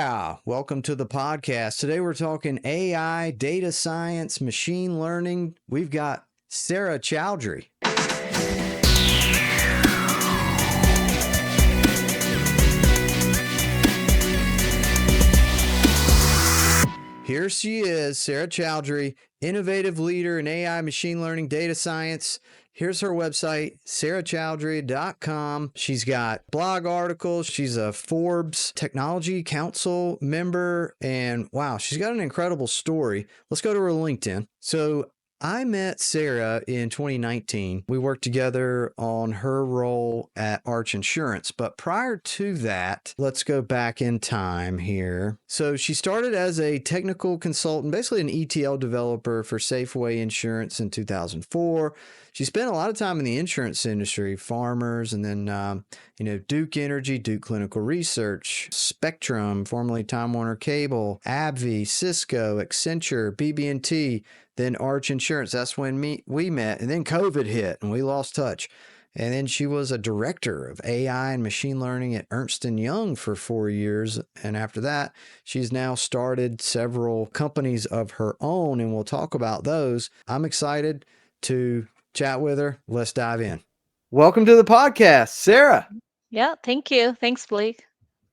Yeah, welcome to the podcast. Today we're talking AI, data science, machine learning. We've got Sarah Chowdhury. Here she is, Sarah Chowdhury, innovative leader in AI, machine learning, data science. Here's her website, sarahchowdhury.com. She's got blog articles. She's a Forbes Technology Council member. And wow, she's got an incredible story. Let's go to her LinkedIn. So I met Sarah in 2019. We worked together on her role at Arch Insurance. But prior to that, let's go back in time here. So she started as a technical consultant, basically an ETL developer for Safeway Insurance in 2004. She spent a lot of time in the insurance industry, Farmers, and then, Duke Energy, Duke Clinical Research, Spectrum, formerly Time Warner Cable, AbbVie, Cisco, Accenture, BB&T, then Arch Insurance. That's when we met. And then COVID hit and we lost touch. And then she was a director of AI and machine learning at Ernst & Young for 4 years. And after that, she's now started several companies of her own, and we'll talk about those. I'm excited to chat with her. Let's dive in. Welcome to the podcast, Sarah. Yeah, thank you. Thanks, Blake.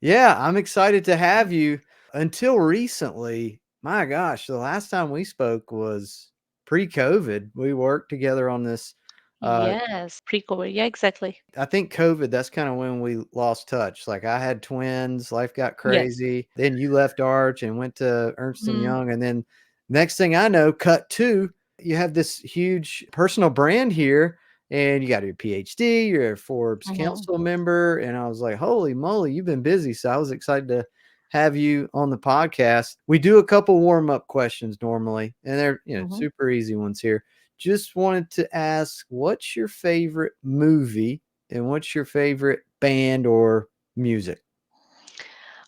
Yeah, I'm excited to have you. Until recently, my gosh, the last time we spoke was pre-COVID. We worked together on this. Yes, pre-COVID. Yeah, exactly. I think COVID, that's kind of when we lost touch. Like I had twins, life got Yes. crazy. Then you left Arch and went to Ernst & Mm, Young. And then next thing I know, cut two, you have this huge personal brand here and you got your PhD, you're a Forbes mhm. Council member. And I was like, holy moly, you've been busy. So I was excited to have you on the podcast. We do a couple warm-up questions normally, and they're Mhm. super easy ones here. Just wanted to ask, what's your favorite movie and what's your favorite band or music?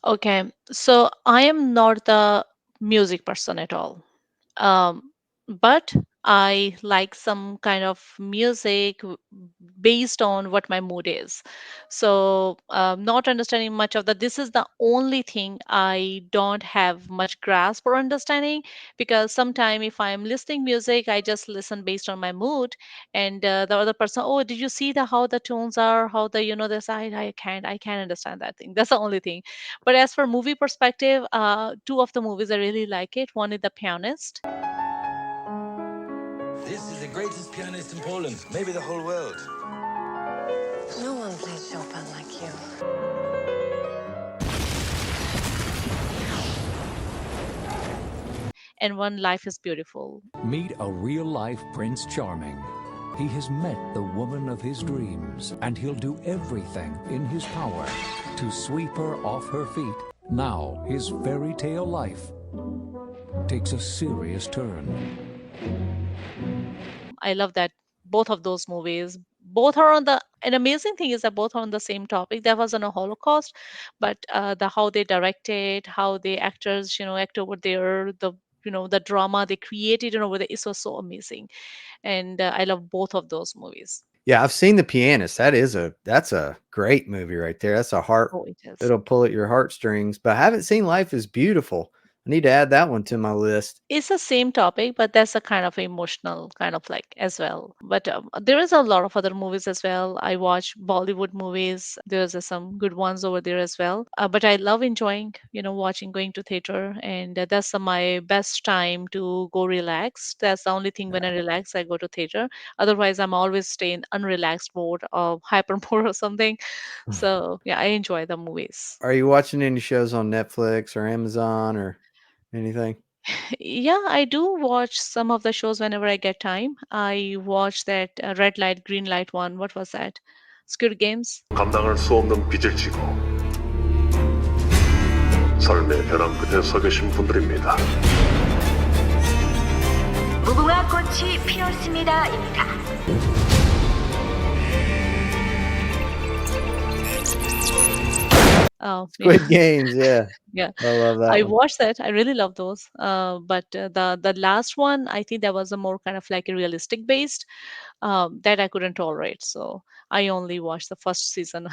Okay, so I am not the music person at all. But I like some kind of music based on what my mood is. So, not understanding much of that. This is the only thing I don't have much grasp or understanding, because sometimes if I'm listening music, I just listen based on my mood, and the other person, oh, did you see the how the tones are, how the this? I can't understand that thing. That's the only thing. But as for movie perspective, two of the movies I really like it. One is The Pianist. This is the greatest pianist in Poland, maybe the whole world. No one plays Chopin like you. And one, Life is Beautiful. Meet a real-life Prince Charming. He has met the woman of his dreams, and he'll do everything in his power to sweep her off her feet. Now, his fairy tale life takes a serious turn. I love that both of those movies. Both are on the an amazing thing is that both are on the same topic. That was on a Holocaust, but the how they directed, how the actors, act over there, the drama they created over there, it was so amazing, and I love both of those movies. Yeah, I've seen The Pianist. That's a great movie right there. That's a heart. Oh, it is. It'll pull at your heartstrings. But I haven't seen Life is Beautiful. I need to add that one to my list. It's the same topic, but that's a kind of emotional kind of like as well. But there is a lot of other movies as well. I watch Bollywood movies. There's some good ones over there as well. But I love enjoying, watching, going to theater, and that's my best time to go relax. That's the only thing when I relax, I go to theater. Otherwise, I'm always stay in unrelaxed mode or hyper mode or something. So yeah, I enjoy the movies. Are you watching any shows on Netflix or Amazon or anything? Yeah, I do watch some of the shows whenever I get time. I watch that red light, green light one. What was that? Squid Games. 감당할 수 없는 빚을 지고 삶의 벼랑 끝에 서 계신 분들입니다. 무궁화 꽃이 피었습니다입니다. Oh, yeah, Squid Games, yeah. yeah. I love that I one. watched that. I really love those. But the last one, I think that was a more kind of like a realistic based that I couldn't tolerate. So I only watched the first season.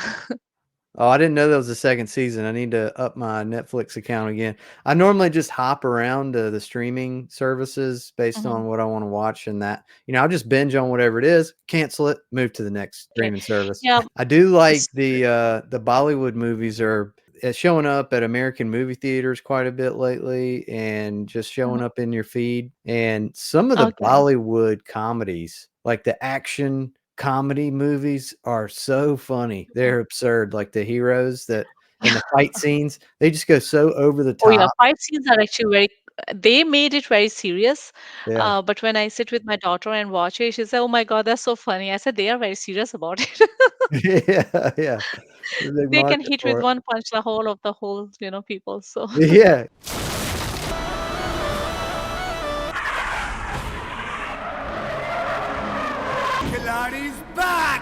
Oh, I didn't know there was a second season. I need to up my Netflix account again. I normally just hop around to the streaming services based Mhm. on what I want to watch, and that, I'll just binge on whatever it is, cancel it, move to the next Okay. streaming service. Yeah. I do like s- the Bollywood movies are showing up at American movie theaters quite a bit lately, and just showing mhm. up in your feed. And some of the Okay. Bollywood comedies, like the action comedy movies, are so funny. Mhm. They're absurd. Like the heroes that and the fight scenes, they just go so over the Oh yeah, top. fight scenes are actually very. They made it very serious. Yeah. But when I sit with my daughter and watch it, she said, "Oh my God, that's so funny." I said, "They are very serious about it." Yeah, yeah. There's a big They can market hit with for it. one punch the whole, people. So Yeah. Khiladi's back!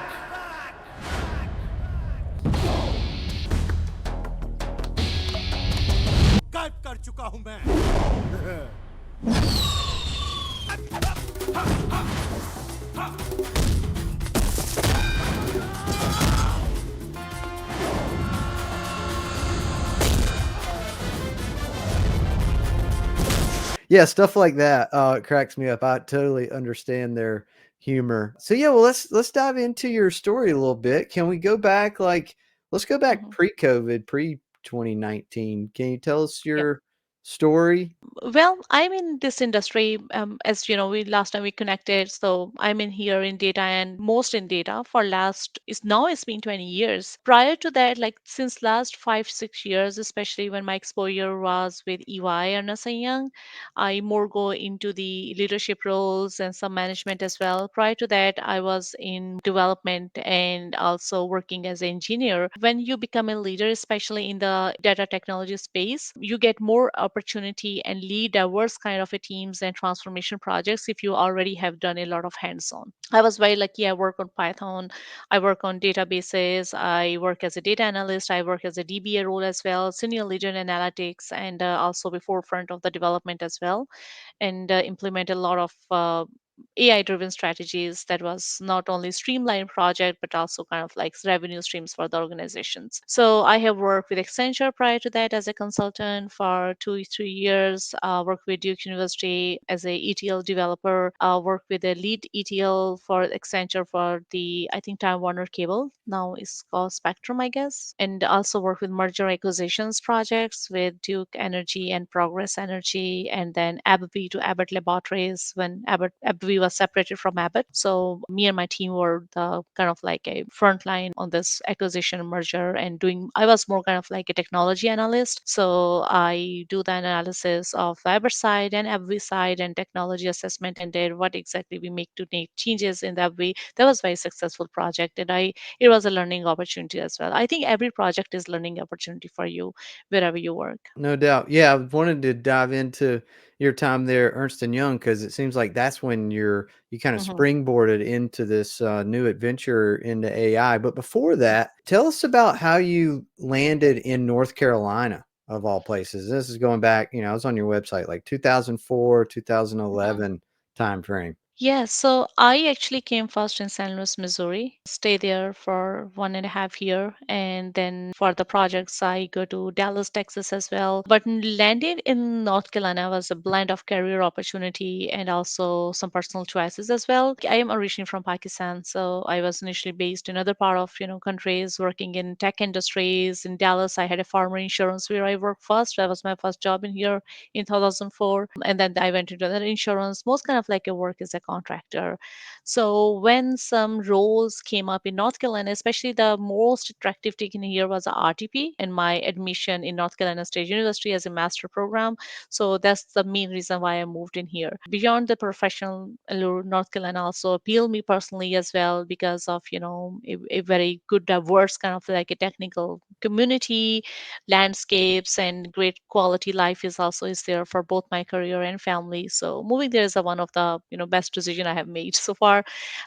गायब कर चुका हूं मैं Yeah, stuff like that, it cracks me up. I totally understand their humor. So, yeah, well, let's dive into your story a little bit. Can we go back, let's go back Mhm. pre-COVID, pre-2019. Can you tell us Yeah. your story? Well, I'm in this industry, as you know, we last time we connected. So I'm in here in data and most in data for last is now it's been 20 years. Prior to that, like since last 5, 6 years, especially when my exposure was with EY and Ernst and Young, I more go into the leadership roles and some management as well. Prior to that, I was in development and also working as an engineer. When you become a leader, especially in the data technology space, you get more opportunity and lead diverse kind of a teams and transformation projects if you already have done a lot of hands-on. I was very lucky. I work on Python, I work on databases, I work as a data analyst, I work as a DBA role as well, senior leader in analytics, and also the forefront of the development as well, and implement a lot of AI driven strategies that was not only streamlined project but also kind of like revenue streams for the organizations. So I have worked with Accenture prior to that as a consultant for 2 3 years. Worked with Duke University as a ETL developer. Worked with a lead ETL for Accenture for the I think Time Warner Cable, now it's called Spectrum I guess, and also worked with merger acquisitions projects with Duke Energy and Progress Energy, and then AbbVie to Abbott Laboratories when AbbVie was separated from Abbott. So me and my team were the kind of like a frontline on this acquisition merger and doing. I was more kind of like a technology analyst. So I do the analysis of the Abbott side and AbbVie side and technology assessment and did what exactly we make to make changes in that way. That was a very successful project, and it was a learning opportunity as well. I think every project is learning opportunity for you wherever you work. No doubt. Yeah, I wanted to dive into your time there, Ernst& and Young, because it seems like that's when you kind of Mhm. springboarded into this new adventure into AI. But before that, tell us about how you landed in North Carolina, of all places. This is going back, I was on your website, like 2004, Mhm. 2011 time frame. Yeah, so I actually came first in St. Louis, Missouri, stay there for 1.5 year, and then for the projects I go to Dallas, Texas as well. But landed in North Carolina was a blend of career opportunity and also some personal choices as well. I am originally from Pakistan, so I was initially based in other part of countries, working in tech industries. In Dallas, I had a farmer insurance where I worked first. That was my first job in here in 2004, and then I went into another insurance, most kind of like a work as a contractor. So when some roles came up in North Carolina, especially the most attractive taken here was a RTP and my admission in North Carolina State University as a master program. So that's the main reason why I moved in here. Beyond the professional allure, North Carolina also appealed me personally as well because of a very good diverse kind of like a technical community, landscapes, and great quality life is there for both my career and family. So moving there is one of the best decision I have made so far,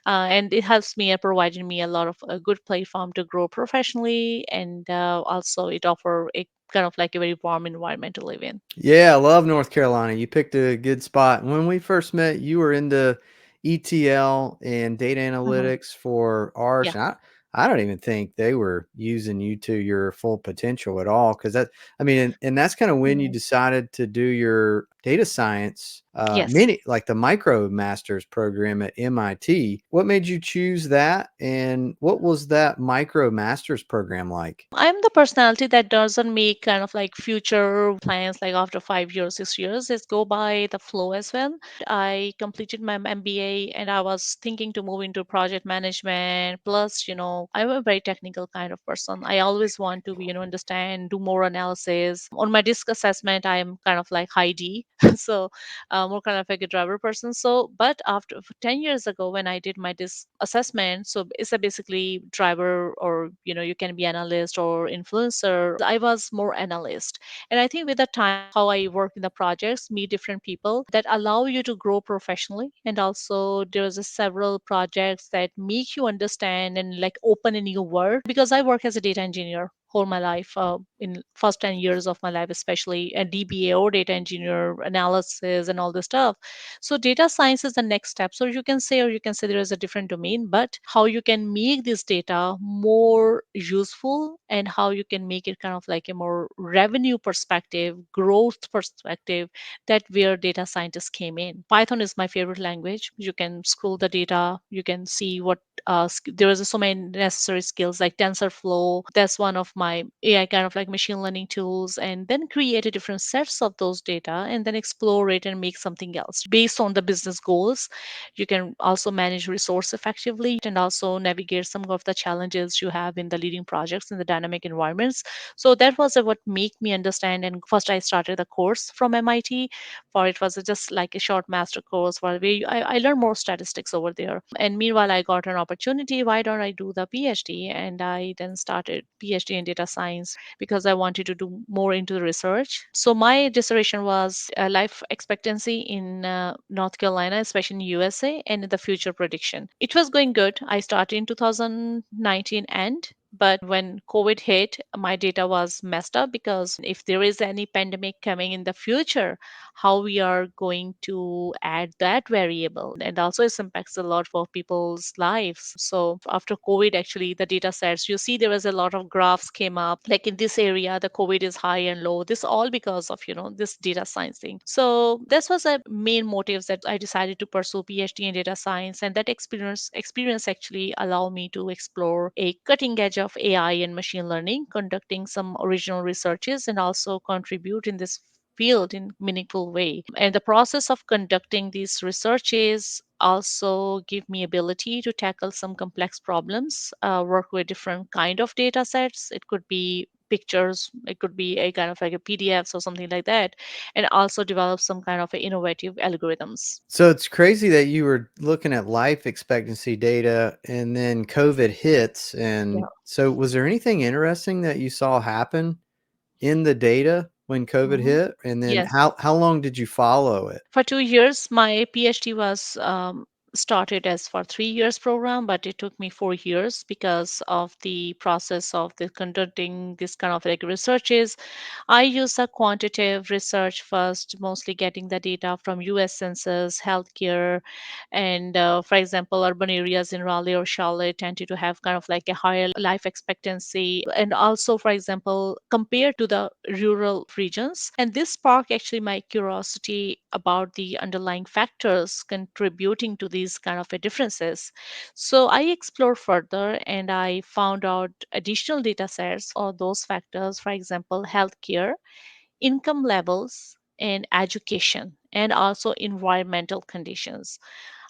and it helps me and provided me a lot of a good platform to grow professionally, and also it offer a kind of like a very warm environment to live in. Yeah, I love North Carolina. You picked a good spot. When we first met, you were into ETL and data Mhm. analytics for ours. Yeah. And I don't even think they were using you to your full potential at all. Cause that, I mean, and that's kind of when you Mm. decided to do your data science, Yes. mini, like the micro masters program at MIT. What made you choose that? And what was that micro masters program like? I'm the personality that doesn't make kind of like future plans like after 5 years, 6 years. It's go by the flow as well. I completed my MBA and I was thinking to move into project management. Plus, I'm a very technical kind of person. I always want to, understand, do more analysis. On my disc assessment, I'm kind of like high D. So more kind of like a driver person. So, but after 10 years ago, when I did my disc assessment, so it's a basically driver, or you can be analyst or influencer. I was more analyst, and I think with the time, how I work in the projects, meet different people that allow you to grow professionally, and also there's a several projects that make you understand and like open a new world. Because I work as a data engineer whole my life, in first 10 years of my life, especially a DBA or data engineer analysis and all this stuff. So data science is the next step. So you can say there is a different domain, but how you can make this data more useful and how you can make it kind of like a more revenue perspective, growth perspective, that where data scientists came in. Python is my favorite language. You can scroll the data, you can see what there is so many necessary skills like TensorFlow. That's one of my AI kind of like machine learning tools, and then create a different sets of those data and then explore it and make something else based on the business goals. You can also manage resource effectively and also navigate some of the challenges you have in the leading projects in the dynamic environments. So that was what made me understand. And first I started the course from MIT. For it was just like a short master course where I learned more statistics over there. And meanwhile, I got an opportunity. Why don't I do the PhD? And I then started PhD in data science because I wanted to do more into the research. So my dissertation was life expectancy in North Carolina, especially in USA, and the future prediction. It was going good. I started in 2019 end. But when COVID hit, my data was messed up because if there is any pandemic coming in the future, how we are going to add that variable, and also it impacts a lot for people's lives. So after COVID, actually the data sets, you see there was a lot of graphs came up, like in this area the COVID is high and low, this all because of this data science thing. So this was a main motives that I decided to pursue PhD in data science, and that experience actually allowed me to explore a cutting edge of AI and machine learning, conducting some original researches and also contribute in this field in meaningful way. And the process of conducting these researches also give me ability to tackle some complex problems, work with different kind of data sets. It could be pictures, it could be a kind of like a PDFs or something like that, and also develop some kind of innovative algorithms. So it's crazy that you were looking at life expectancy data and then COVID hits. Yeah. And so was there anything interesting that you saw happen in the data when COVID Mhm. hit? And then Yes. how long did you follow it? For 2 years, my PhD was started as for 3 years program, but it took me 4 years because of the process of the conducting this kind of like researches. I use a quantitative research first, mostly getting the data from U.S. Census, healthcare, and for example, urban areas in Raleigh or Charlotte tend to have kind of like a higher life expectancy, and also, for example, compared to the rural regions. And this sparked actually my curiosity about the underlying factors contributing to these kind of differences. So I explored further and I found out additional data sets or those factors, for example, healthcare, income levels, and education, and also environmental conditions.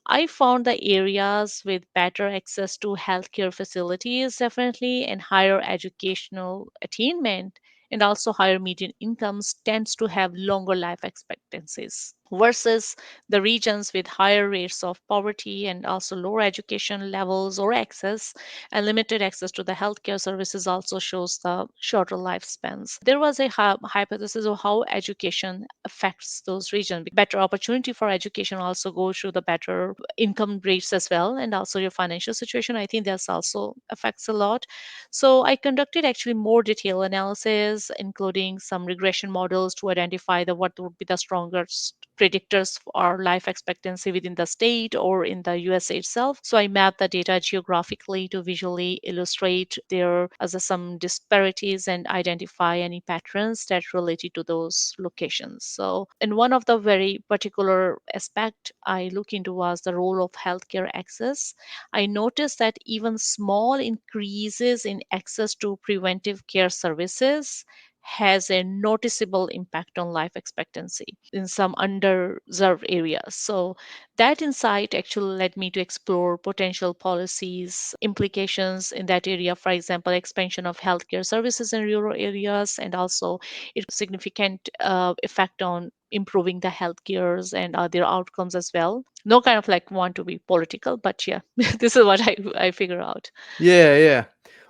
I found the areas with better access to healthcare facilities, definitely, and higher educational attainment, and also higher median incomes tends to have longer life expectancies versus the regions with higher rates of poverty and also lower education levels or access, and limited access to the healthcare services also shows the shorter lifespans. There was a hypothesis of how education affects those regions. Better opportunity for education also goes through the better income rates as well, and also your financial situation. I think that's also affects a lot. So I conducted actually more detailed analysis, including some regression models to identify the what would be the strongest predictors for life expectancy within the state or in the USA itself. So I map the data geographically to visually illustrate there as some disparities and identify any patterns that related to those locations. So, and one of the very particular aspect I look into was the role of healthcare access. I noticed that even small increases in access to preventive care services has a noticeable impact on life expectancy in some underserved areas. So that insight actually led me to explore potential policies, implications in that area, for example, expansion of healthcare services in rural areas, and also its significant effect on improving the healthcares and their outcomes as well. No kind of like want to be political, but yeah, this is what I figure out. Yeah, yeah.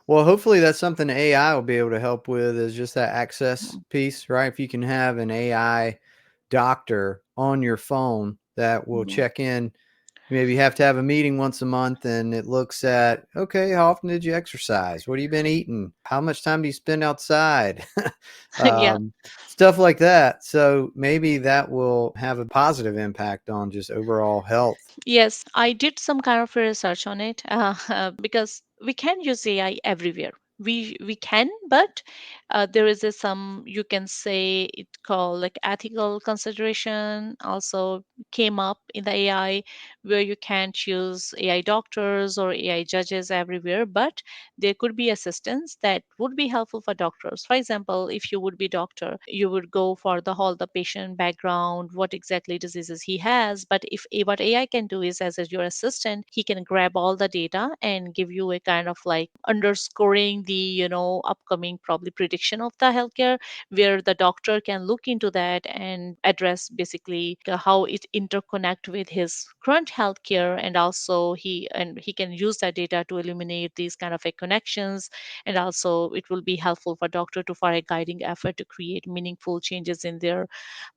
Well, hopefully that's something AI will be able to help with is just that access Mhm. piece, right? If you can have an AI doctor on your phone that will Mhm. check in, maybe you have to have a meeting once a month and it looks at, okay, how often did you exercise? What have you been eating? How much time do you spend outside? Yeah. um, Stuff like that. So maybe that will have a positive impact on just overall health. Yes, I did some kind of research on it because we can use AI everywhere. We can, but there is some, you can say it called like ethical consideration also came up in the AI, where you can't use AI doctors or AI judges everywhere, but there could be assistants that would be helpful for doctors. For example, if you would be doctor, you would go for the whole the patient background, what exactly diseases he has. But if what AI can do is, as your assistant, he can grab all the data and give you a kind of like underscoring the upcoming probably prediction of the healthcare, where the doctor can look into that and address basically how it interconnect with his current healthcare, and also he can use that data to eliminate these kind of connections, and also it will be helpful for doctor to for a guiding effort to create meaningful changes in their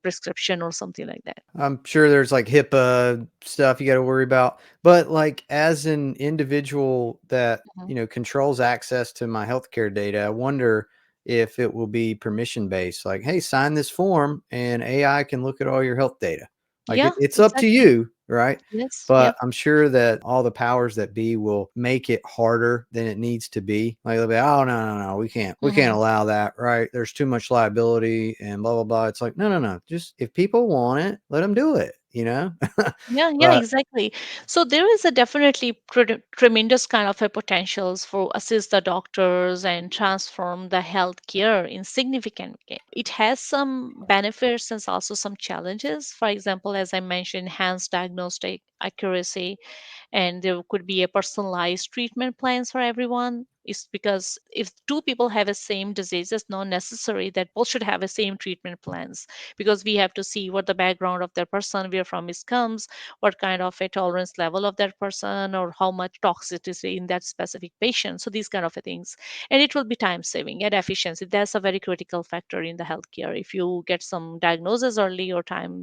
prescription or something like that. I'm sure there's like HIPAA stuff you got to worry about, but like as an individual that, Mhm. controls access to my healthcare data, I wonder if it will be permission based. Like, hey, sign this form and AI can look at all your health data. Like Yeah, it's up to exactly. you, right? Yes, But yep. I'm sure that all the powers that be will make it harder than it needs to be. Like they'll be, oh no, no, no, we can't Hmm. allow that, right? There's too much liability and blah blah blah. It's like, no, no, no. Just if people want it, let them do it. Yeah, yeah, But exactly. So there is a definitely tremendous kind of a potentials for assist the doctors and transform the healthcare in significant way. It has some benefits and also some challenges. For example, as I mentioned, enhanced diagnostic accuracy, and there could be a personalized treatment plans for everyone. Is because if two people have a same disease, it's not necessary that both should have the same treatment plans, because we have to see what the background of that person, where from it comes, what kind of a tolerance level of that person, or how much toxicity in that specific patient. So these kind of things, and it will be time saving and efficiency. That's a very critical factor in the healthcare. If you get some diagnosis early or time,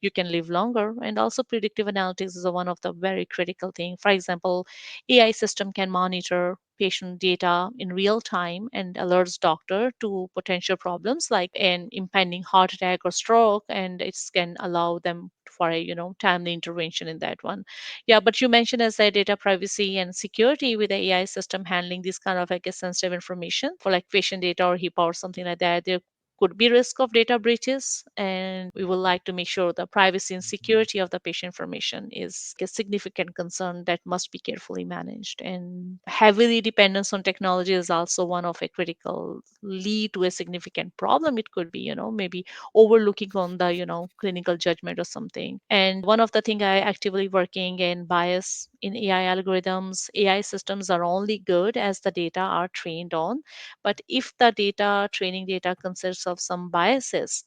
you can live longer. And also predictive analytics is one of the very critical thing. For example, AI system can monitor patient data in real time and alerts doctor to potential problems like an impending heart attack or stroke, and it can allow them for a timely intervention in that one. Yeah, but you mentioned as a data privacy and security with the AI system handling this kind of like a sensitive information for like patient data or HIPAA or something like that, there could be risk of data breaches, and we would like to make sure the privacy and security of the patient information is a significant concern that must be carefully managed. And heavily dependence on technology is also one of a critical lead to a significant problem. It could be maybe overlooking on the clinical judgment or something. And one of the thing I actively working in bias in AI algorithms. AI systems are only good as the data are trained on, but if the training data consists of some biases,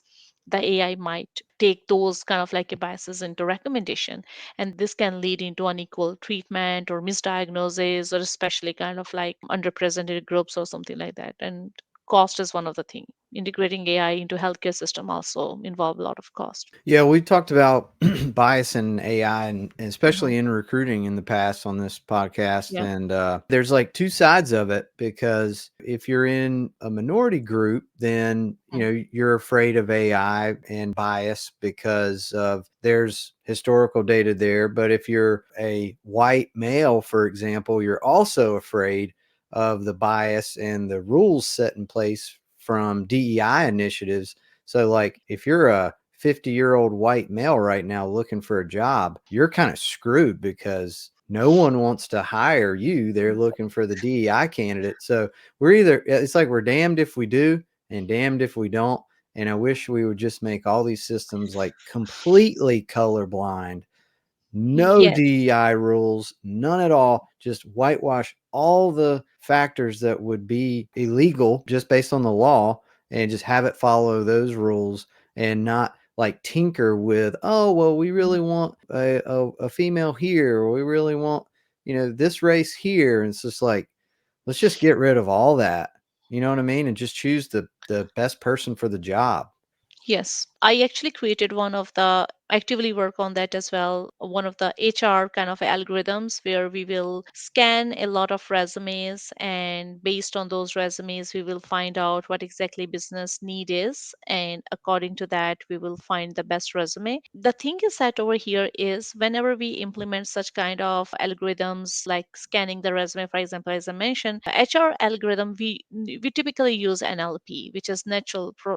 the AI might take those kind of like a biases into recommendation, and this can lead into unequal treatment or misdiagnosis, or especially kind of like underrepresented groups or something like that. And cost is one of the thing. Integrating AI into healthcare system also involve a lot of cost. Yeah, we talked about bias in AI, and Mhm. especially in recruiting in the past on this podcast. Yeah. And there's like two sides of it, because if you're in a minority group, then Mm. you're afraid of AI and bias because of there's historical data there. But if you're a white male, for example, you're also afraid of the bias and the rules set in place from DEI initiatives. So, like, if you're a 50-year-old white male right now looking for a job, you're kind of screwed because no one wants to hire you. They're looking for the DEI candidate. So it's like we're damned if we do and damned if we don't. And I wish we would just make all these systems like completely colorblind, no Yes. DEI rules, none at all. Just whitewash all the factors that would be illegal just based on the law, and just have it follow those rules, and not like tinker with, oh, well, we Mhm. really want a female here, or we really want, this race here. And it's just like, let's just get rid of all that. You know what I mean? And just choose the best person for the job. Yes, I actually created one of the actively work on that as well. One of the HR kind of algorithms where we will scan a lot of resumes, and based on those resumes, we will find out what exactly business need is, and according to that, we will find the best resume. The thing is that over here is whenever we implement such kind of algorithms like scanning the resume, for example, as I mentioned, HR algorithm, we typically use NLP, which is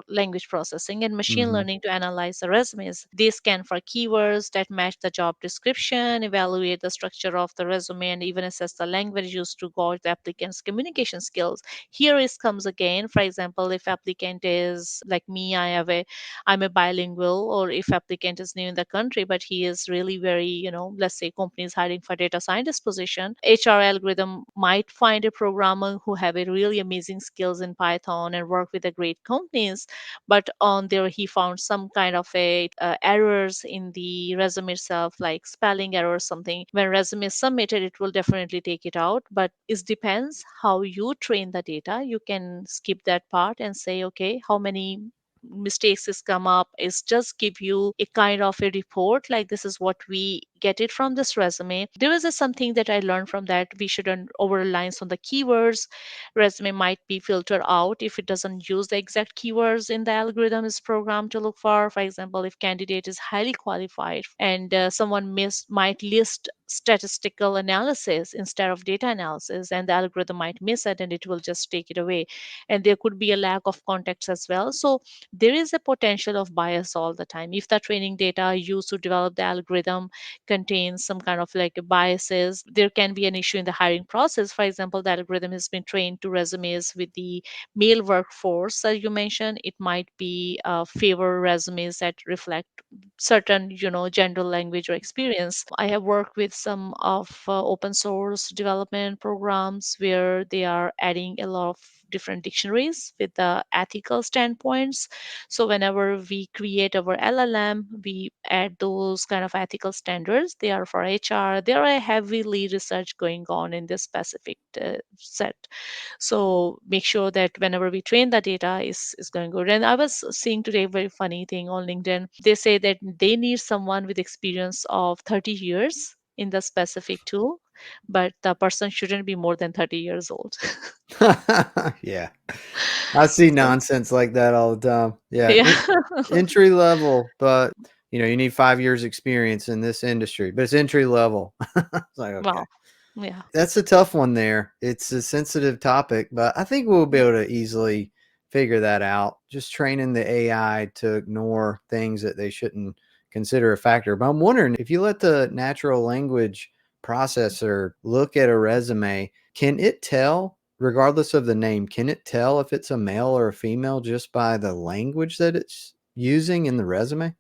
language processing, and machine Mm-hmm. learning to analyze the resumes. They scan for keywords that match the job description, evaluate the structure of the resume, and even assess the language used to gauge the applicant's communication skills. Here is comes again. For example, if applicant is like me, I'm a bilingual, or if applicant is new in the country, but he is really very, let's say company is hiring for data scientist position, HR algorithm might find a programmer who have a really amazing skills in Python and work with the great companies, but on there he found some kind of a errors in the resume itself, like spelling error or something. When resume is submitted, it will definitely take it out, but it depends how you train the data. You can skip that part and say, okay, how many mistakes has come up, is just give you a kind of a report like this is what we get it from this resume. There is something that I learned from that: we shouldn't over reliance on the keywords. Resume might be filtered out if it doesn't use the exact keywords in the algorithm is programmed to look for example, if candidate is highly qualified and someone might list statistical analysis instead of data analysis, and the algorithm might miss it and it will just take it away, and there could be a lack of context as well. So there is a potential of bias all the time. If the training data used to develop the algorithm contains some kind of like biases, there can be an issue in the hiring process. For example, the algorithm has been trained to resumes with the male workforce that you mentioned. It might be favor resumes that reflect certain, gender, language, or experience. I have worked with some of open source development programs where they are adding a lot of different dictionaries with the ethical standpoints. So whenever we create our LLM, we add those kind of ethical standards. They are for HR. There are heavily research going on in this specific set. So make sure that whenever we train the data is going good. And I was seeing today a very funny thing on LinkedIn. They say that they need someone with experience of 30 years in the specific tool, but the person shouldn't be more than 30 years old. Yeah. I see So, nonsense like that all the time. Yeah. yeah. Entry level, but you need 5 years experience in this industry, but it's entry level. It's like, okay. Well, yeah. That's a tough one there. It's a sensitive topic, but I think we'll be able to easily figure that out. Just training the AI to ignore things that they shouldn't consider a factor. But I'm wondering, if you let the natural language processor look at a resume, can it tell, regardless of the name, can it tell if it's a male or a female just by the language that it's using in the resume?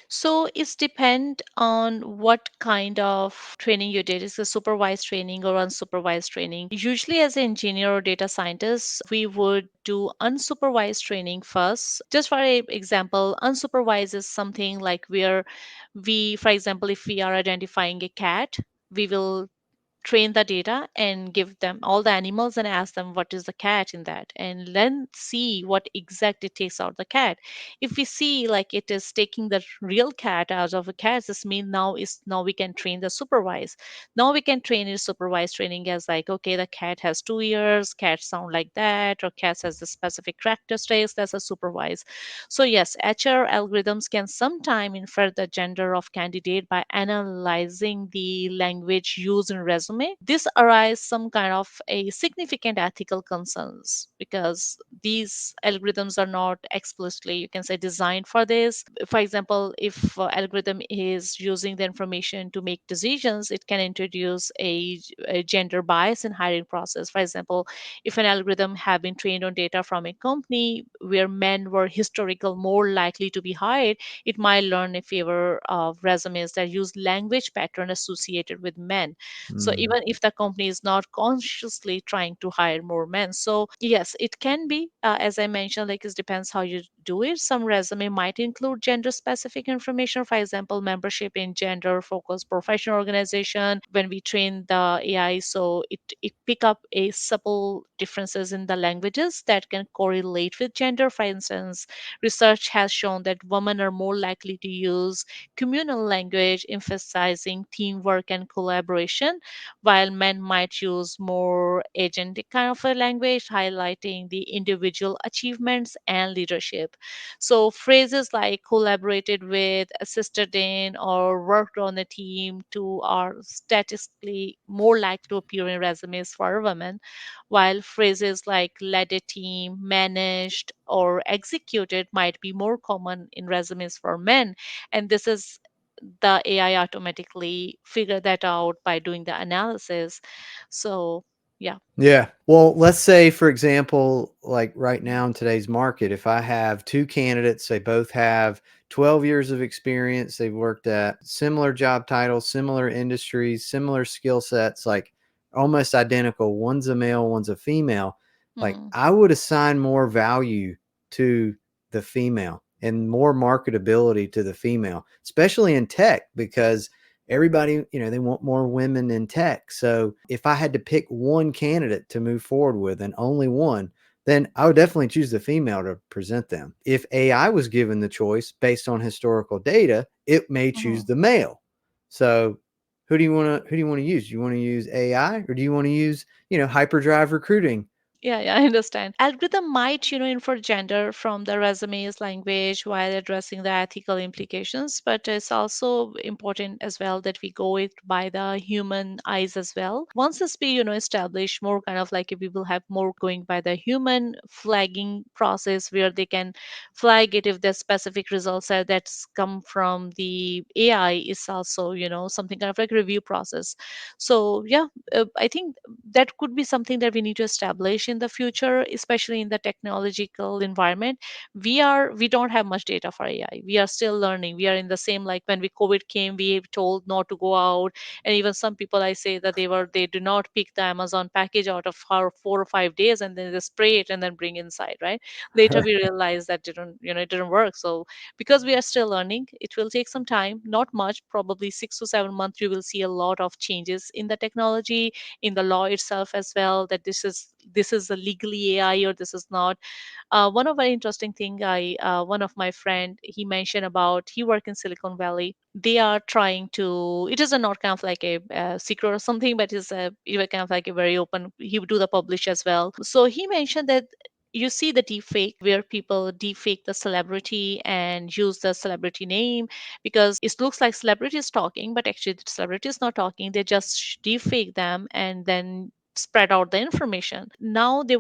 So it's depend on what kind of training you did. Is it supervised training or unsupervised training? Usually, as an engineer or data scientist, we would do unsupervised training first. Just for a example, unsupervised is something like where we, for example, if we are identifying a cat, we will train the data and give them all the animals and ask them what is the cat in that, and then see what exact it takes out the cat. If we see like it is taking the real cat out of a cat, this means now we can train the supervise. Now we can train it supervised training as like, okay, the cat has 2 ears, cats sound like that, or cats has the specific characteristics. That's a supervised. So yes, HR algorithms can sometime infer the gender of candidate by analyzing the language used in resume. This arises some kind of a significant ethical concerns because these algorithms are not explicitly, you can say, designed for this. For example, if algorithm is using the information to make decisions, it can introduce a gender bias in hiring process. For example, if an algorithm have been trained on data from a company where men were historical more likely to be hired, it might learn in favor of resumes that use language pattern associated with men. So Mm. even if the company is not consciously trying to hire more men, so yes, it can be, as I mentioned, like it depends how you do it. Some resume might include gender specific information, for example, membership in gender focused professional organization. When we train the AI, so it pick up a subtle differences in the languages that can correlate with gender. For instance, research has shown that women are more likely to use communal language emphasizing teamwork and collaboration, while men might use more agentic kind of a language highlighting the individual achievements and leadership. So phrases like collaborated with, assisted in, or worked on a team too are statistically more likely to appear in resumes for women, while phrases like led a team, managed, or executed might be more common in resumes for men. And this is the AI automatically figure that out by doing the analysis. So yeah. Yeah. Well, let's say, for example, like right now in today's market, if I have two candidates, they both have 12 years of experience, they've worked at similar job titles, similar industries, similar skill sets, like almost identical. One's a male, one's a female. Like Mhm. I would assign more value to the female and more marketability to the female, especially in tech, because everybody, they want more women in tech. So if I had to pick one candidate to move forward with and only one, then I would definitely choose the female to present them. If AI was given the choice based on historical data, it may choose Mhm. the male. So who do you want to use? Do you want to use AI, or do you want to use, hyperdrive recruiting? Yeah, I understand. Algorithm might, infer gender from the resume's language while addressing the ethical implications, but it's also important as well that we go it by the human eyes as well. Once this be, establish more kind of like if we will have more going by the human flagging process where they can flag it if the specific results are that's come from the AI is also, something kind of like review process. So yeah, I think that could be something that we need to establish in the future, especially in the technological environment. We don't have much data for AI. We are still learning. We are in the same, like when we COVID came, we were told not to go out, and even some people I say that they do not pick the Amazon package out of 4 or 5 days, and then they spray it and then bring inside, right? Later we realized that it didn't work. So because we are still learning, it will take some time, not much, probably 6 to 7 months. You will see a lot of changes in the technology, in the law itself as well, that this is a legally AI or this is not. One of very interesting thing, I one of my friend, he mentioned about, he work in Silicon Valley. They are trying to, it is a not kind of like a secret or something, but it's a even kind of like a very open, he would do the publish as well. So he mentioned that you see the deepfake where people deepfake the celebrity and use the celebrity name because it looks like celebrity is talking, but actually the celebrity is not talking. They just deepfake them and then spread out the information. Now they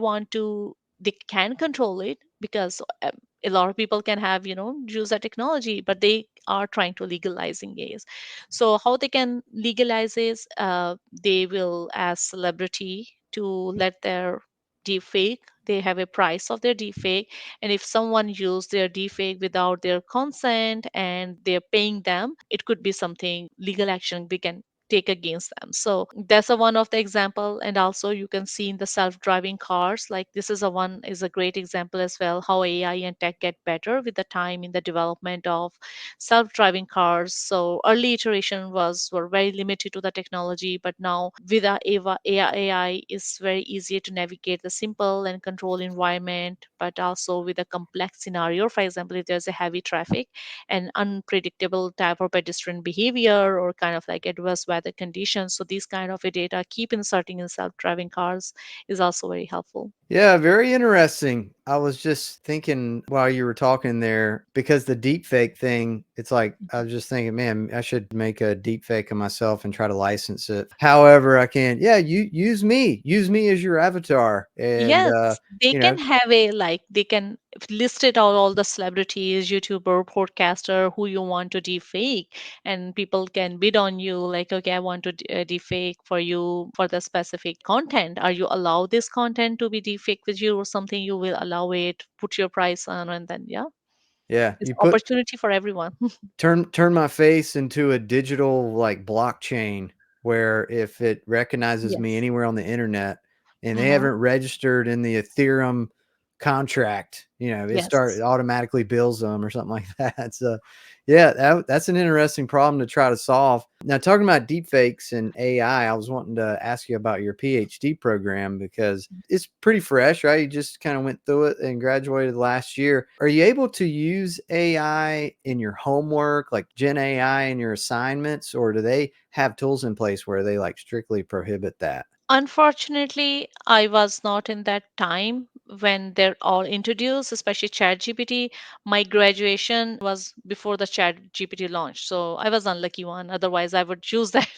can control it because a lot of people can have use that technology, but they are trying to legalizing gays. So how they can legalize is they will ask celebrity to let their deepfake, they have a price of their deepfake, and if someone use their deepfake without their consent and they're paying them, it could be something legal action we can take against them. So that's a one of the example. And also you can see in the self-driving cars, like this is a one is a great example as well, how AI and tech get better with the time in the development of self-driving cars. So early iteration was were very limited to the technology, but now with the AI is very easy to navigate the simple and control environment, but also with a complex scenario. For example, if there's a heavy traffic and unpredictable type of pedestrian behavior or kind of like adverse weather conditions, so these kind of a data keep inserting in self-driving cars is also very helpful. Yeah, very interesting. I was just thinking while you were talking there, because the deepfake thing, it's like I was just thinking, man, I should make a deepfake of myself and try to license it. However, I can, yeah, you use me as your avatar, and Yes, they you know, can have a like they can list it out all the celebrities, YouTuber, podcaster who you want to defake, and people can bid on you like, okay, I want to defake for you for the specific content. Are you allow this content to be defaked with you or something? You will allow it, put your price on, and then yeah, yeah, it's you put opportunity for everyone. turn my face into a digital like blockchain where if it recognizes me Yes. anywhere on the internet and they Hmm. haven't registered in the Ethereum contract, it Yes. automatically bills them or something like that. So yeah, that's an interesting problem to try to solve. Now, talking about deepfakes and AI, I was wanting to ask you about your PhD program because it's pretty fresh, right? You just kind of went through it and graduated last year. Are you able to use AI in your homework, like Gen AI in your assignments, or do they have tools in place where they like strictly prohibit that? Unfortunately, I was not in that time when they're all introduced, especially ChatGPT. My graduation was before the ChatGPT launch, so I was unlucky one. Otherwise, I would choose that.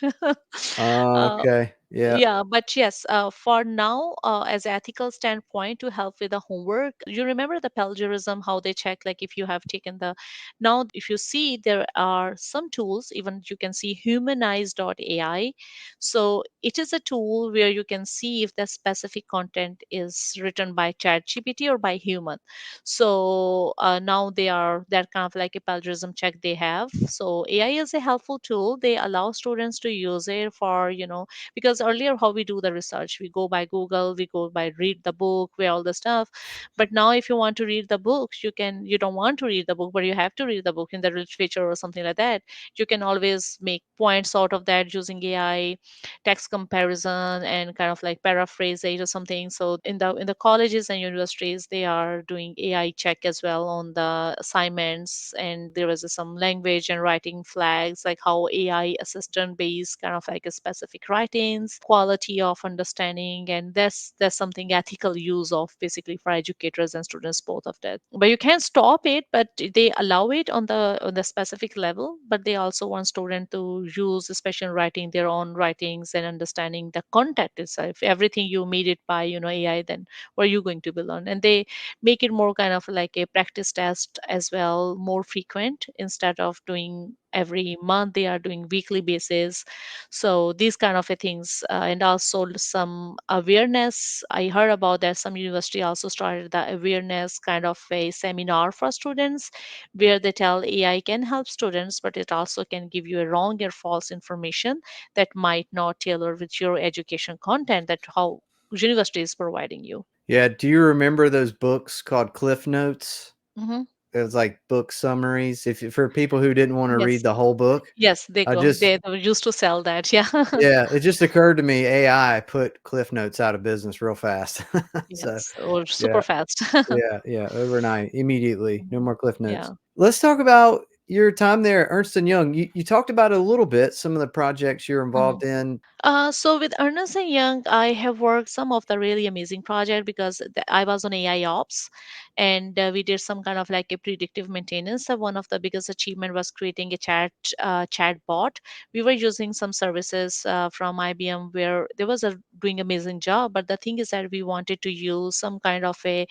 uh, Okay. Yeah. yeah, but yes, for now, as ethical standpoint to help with the homework, you remember the plagiarism, how they check, like if you have taken the, now if you see there are some tools, even you can see humanize.ai. So it is a tool where you can see if the specific content is written by ChatGPT or by human. So now they are that kind of like a plagiarism check they have. So AI is a helpful tool. They allow students to use it for, because earlier how we do the research, we go by Google, we go by read the book, we all the stuff. But now if you want to read the books, you don't want to read the book, but you have to read the book in the literature or something like that. You can always make points out of that using AI, text comparison, and kind of like paraphrase it or something. So in the colleges and universities, they are doing AI check as well on the assignments, and there was some language and writing flags, like how AI assistant based kind of like a specific writings, quality of understanding, and there's something ethical use of basically for educators and students, both of that. But you can't stop it, but they allow it on the specific level. But they also want student to use, especially in writing their own writings and understanding the content itself. If everything you made it by AI, then what are you going to be learn? And they make it more kind of like a practice test as well, more frequent. Instead of doing every month, they are doing weekly basis. So these kind of a things, and also some awareness. I heard about that some university also started the awareness kind of a seminar for students, where they tell AI can help students, but it also can give you a wrong or false information that might not tailor with your education content, that how university is providing you. Yeah. Do you remember those books called Cliff Notes? Hmm. It was like book summaries. If for people who didn't want to read Yes. the whole book, Yes, they I go. just They used to sell that. Yeah. yeah, it just occurred to me AI put Cliff Notes out of business real fast. So Yes, or super yeah, fast. yeah, overnight, immediately, no Mhm. more Cliff Notes. Yeah. Let's talk about your time there at Ernst& and Young. You talked about it a little bit, some of the projects you're Mhm. involved in. So with Ernest and Young, I have worked some of the really amazing project because I was on AI ops, and we did some kind of like a predictive maintenance. One of the biggest achievement was creating a chat bot. We were using some services from IBM where there was a doing amazing job, but the thing is that we wanted to use some kind of a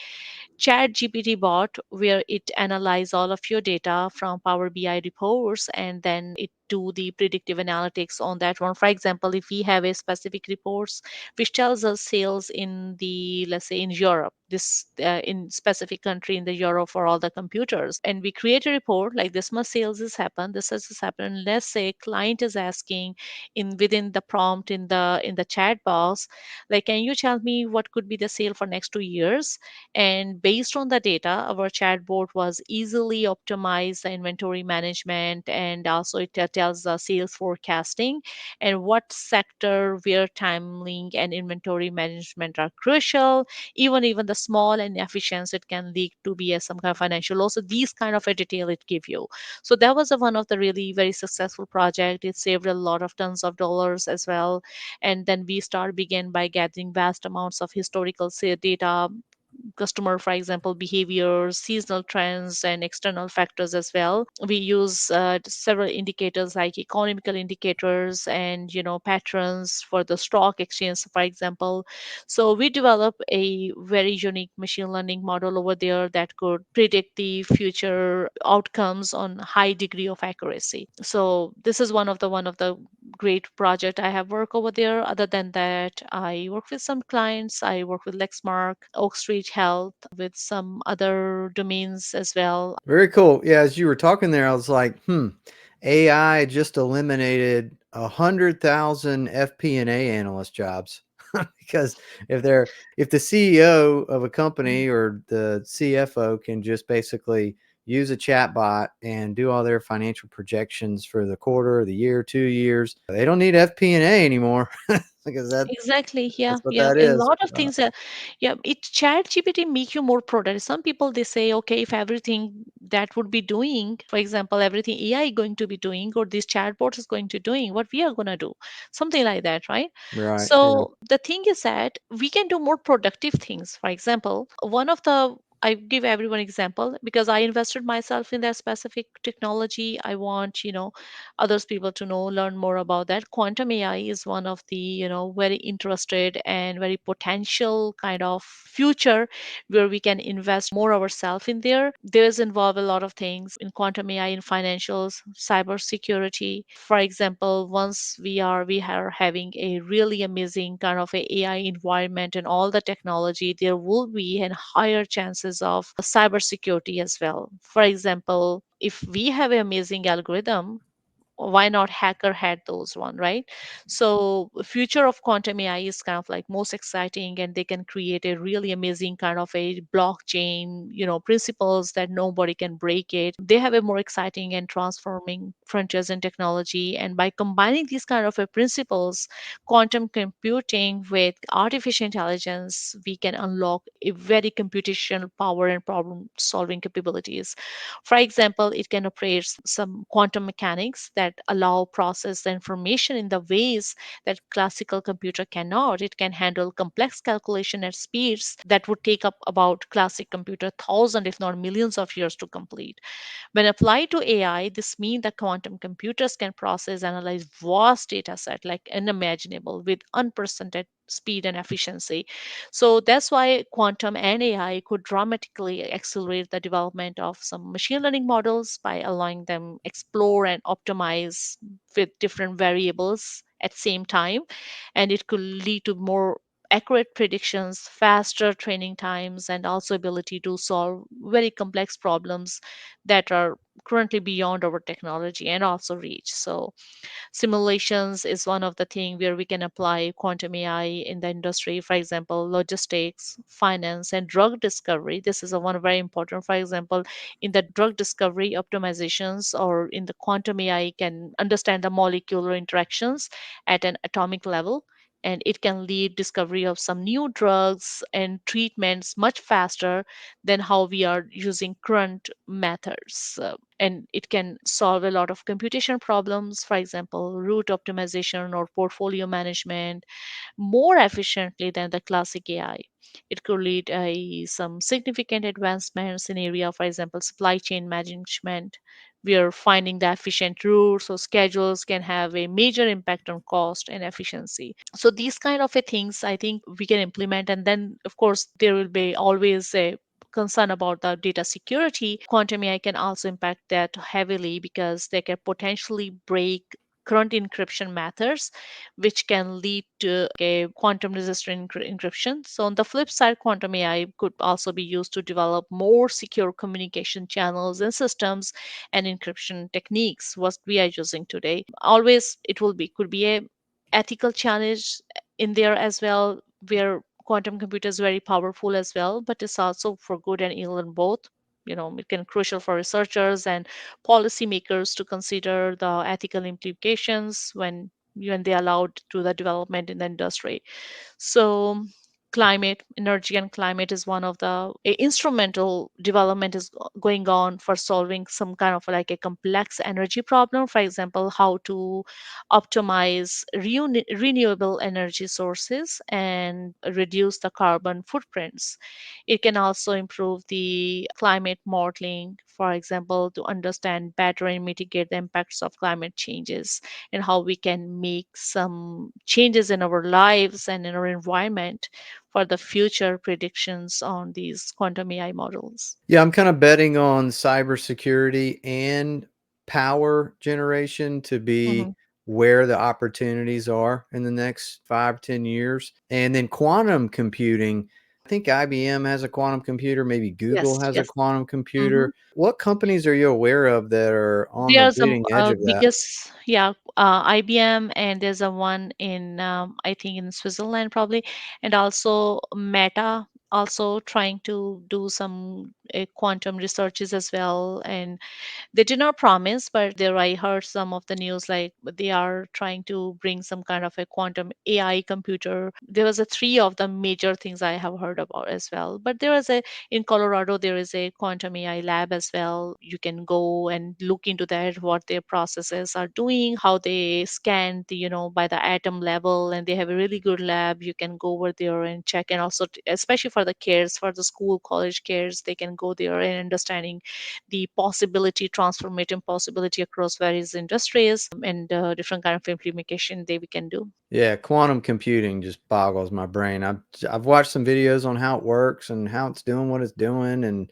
chat GPT bot where it analyze all of your data from Power BI reports, and then it do the predictive analytics on that one. For example, if we have a specific reports which tells us sales in the, let's say, in Europe, this in specific country in the Europe for all the computers, and we create a report like this much sales has happened, this has happened. Let's say client is asking in within the prompt in the chat box, like, can you tell me what could be the sale for next 2 years? And based on the data, our chatbot was easily optimize the inventory management, and also it tells the sales forecasting and what sector where timing and inventory management are crucial. Even the small inefficiency it can lead to be a some kind of financial loss. So these kind of a detail it give you. So that was one of the really very successful project. It saved a lot of tons of dollars as well. And then we start begin by gathering vast amounts of historical say, data, customer, for example, behaviors, seasonal trends, and external factors as well. We use several indicators like economical indicators and patterns for the stock exchange, for example. So we develop a very unique machine learning model over there that could predict the future outcomes on high degree of accuracy. So this is one of the great project I have worked over there. Other than that, I work with some clients. I work with Lexmark, Oak Street Health, with some other domains as well. Very cool. Yeah, as you were talking there, I was like, AI just eliminated 100,000 FP&A analyst jobs because if the CEO of a company or the CFO can just basically use a chat bot and do all their financial projections for the quarter, the year, 2 years, they don't need FP&A anymore because Exactly. Yeah. that's what Yeah. that A is. lot of things. Yeah. It chat GPT make you more productive. Some people they say, okay, if everything that would be doing, for example, everything AI going to be doing, or this chatbot is going to doing, what we are gonna do, something like that, right? Right. Yeah. So the thing is that we can do more productive things. For example, one of the I give everyone example because I invested myself in that specific technology. I want, others people to know, learn more about that. Quantum AI is one of the, very interested and very potential kind of future where we can invest more ourselves in there. There's involve a lot of things in quantum AI, in financials, cyber security. For example, once we are having a really amazing kind of a AI environment and all the technology, there will be an higher chances of cyber security as well. For example, if we have an amazing algorithm, why not hacker had those one, right? So future of quantum AI is kind of like most exciting, and they can create a really amazing kind of a blockchain, principles that nobody can break it. They have a more exciting and transforming frontiers in technology, and by combining these kind of a principles, quantum computing with artificial intelligence, we can unlock a very computational power and problem solving capabilities. For example, it can operate some quantum mechanics that allow process the information in the ways that classical computer cannot. It can handle complex calculation at speeds that would take up about classic computer thousand, if not millions of years to complete. When applied to AI, this means that quantum computers can process, analyze vast data set like unimaginable with unprecedented speed and efficiency. So that's why quantum and AI could dramatically accelerate the development of some machine learning models by allowing them explore and optimize with different variables at same time, and it could lead to more accurate predictions, faster training times, and also ability to solve very complex problems that are currently beyond our technology and also reach. So simulations is one of the thing where we can apply quantum AI in the industry. For example, logistics, finance, and drug discovery. This is a one very important. For example, in the drug discovery optimizations, or in the quantum AI can understand the molecular interactions at an atomic level, and it can lead discovery of some new drugs and treatments much faster than how we are using current methods. And it can solve a lot of computation problems, for example, route optimization or portfolio management, more efficiently than the classic AI. It could lead some significant advancements in area, for example, supply chain management. We are finding the efficient routes or schedules can have a major impact on cost and efficiency. So these kind of a things I think we can implement, and then of course there will be always a concern about the data security, quantum AI can also impact that heavily because they can potentially break current encryption methods, which can lead to a quantum resistant encryption. So, on the flip side, quantum AI could also be used to develop more secure communication channels and systems and encryption techniques, what we are using today. Always, it will be could be a ethical challenge in there as well, where quantum computer is very powerful as well, but it's also for good and ill in both. It can crucial for researchers and policymakers to consider the ethical implications when they allowed to the development in the industry. So climate energy and climate is one of the instrumental development is going on for solving some kind of like a complex energy problem. For example, how to optimize renewable energy sources and reduce the carbon footprints. It can also improve the climate modeling, for example, to understand better and mitigate the impacts of climate changes, and how we can make some changes in our lives and in our environment for the future predictions on these quantum AI models. Yeah, I'm kind of betting on cybersecurity and power generation to Mhm. be where the opportunities are in the next 5, 10 years. And then quantum computing, I think IBM has a quantum computer, maybe Google Yes, has a yes. quantum Mhm. computer. What companies are you aware of that are on the There's a bleeding edge of that? biggest, yeah, IBM, and there's a one in I think in Switzerland probably, and also Meta also trying to do some quantum researches as well. And they did not promise, but there I heard some of the news like they are trying to bring some kind of a quantum AI computer. There was a three of the major things I have heard about as well. But there is a in Colorado there is a quantum AI lab as well. You can go and look into that, what their processes are doing, how they scan the by the atom level, and they have a really good lab. You can go over there and check, and also especially for the cares for the school college cares, they can go there and understanding the possibility, transformative possibility across various industries and different kind of implementation they we can do. Yeah, quantum computing just boggles my brain. I've watched some videos on how it works and how it's doing what it's doing, and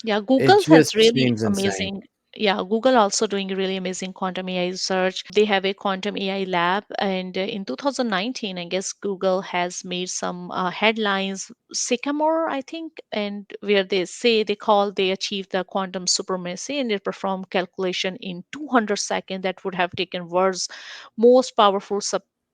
Yeah, it Google has just really seems insane. amazing. Yeah, Google also doing really amazing quantum AI research. They have a quantum AI lab, and in 2019, I guess Google has made some headlines, Sycamore, I think, and where they say they achieved the quantum supremacy and they performed calculation in 200 seconds that would have taken world's most powerful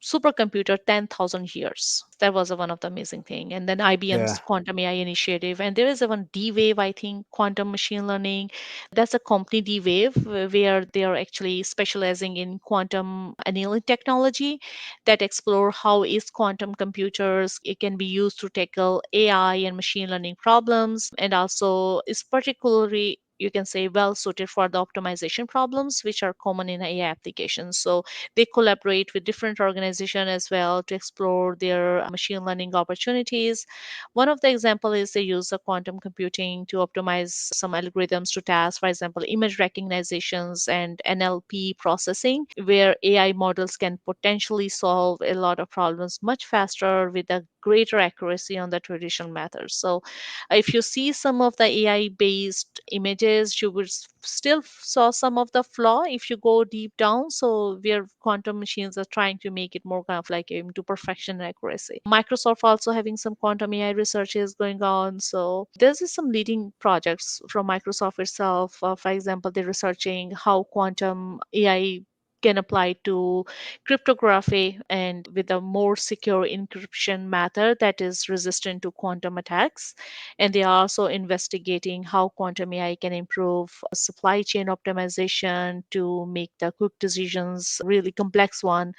supercomputer 10,000 years. That was one of the amazing thing. And then IBM's Yeah. quantum AI initiative, and there is a one D-Wave, I think, quantum machine learning. That's a company D-Wave where they are actually specializing in quantum annealing technology that explore how is quantum computers it can be used to tackle AI and machine learning problems, and also is particularly you can say well suited for the optimization problems which are common in AI applications. So they collaborate with different organizations as well to explore their machine learning opportunities. One of the example is they use the quantum computing to optimize some algorithms to task, for example, image recognitions and NLP processing, where AI models can potentially solve a lot of problems much faster with a greater accuracy on the traditional methods. So if you see some of the AI based images, you will still saw some of the flaw if you go deep down. So where quantum machines are trying to make it more kind of like into perfection and accuracy. Microsoft also having some quantum AI researches going on. So there's just some leading projects from Microsoft itself. For example, they're researching how quantum AI can apply to cryptography and with a more secure encryption method that is resistant to quantum attacks. And they are also investigating how quantum AI can improve supply chain optimization to make the quick decisions, really complex one,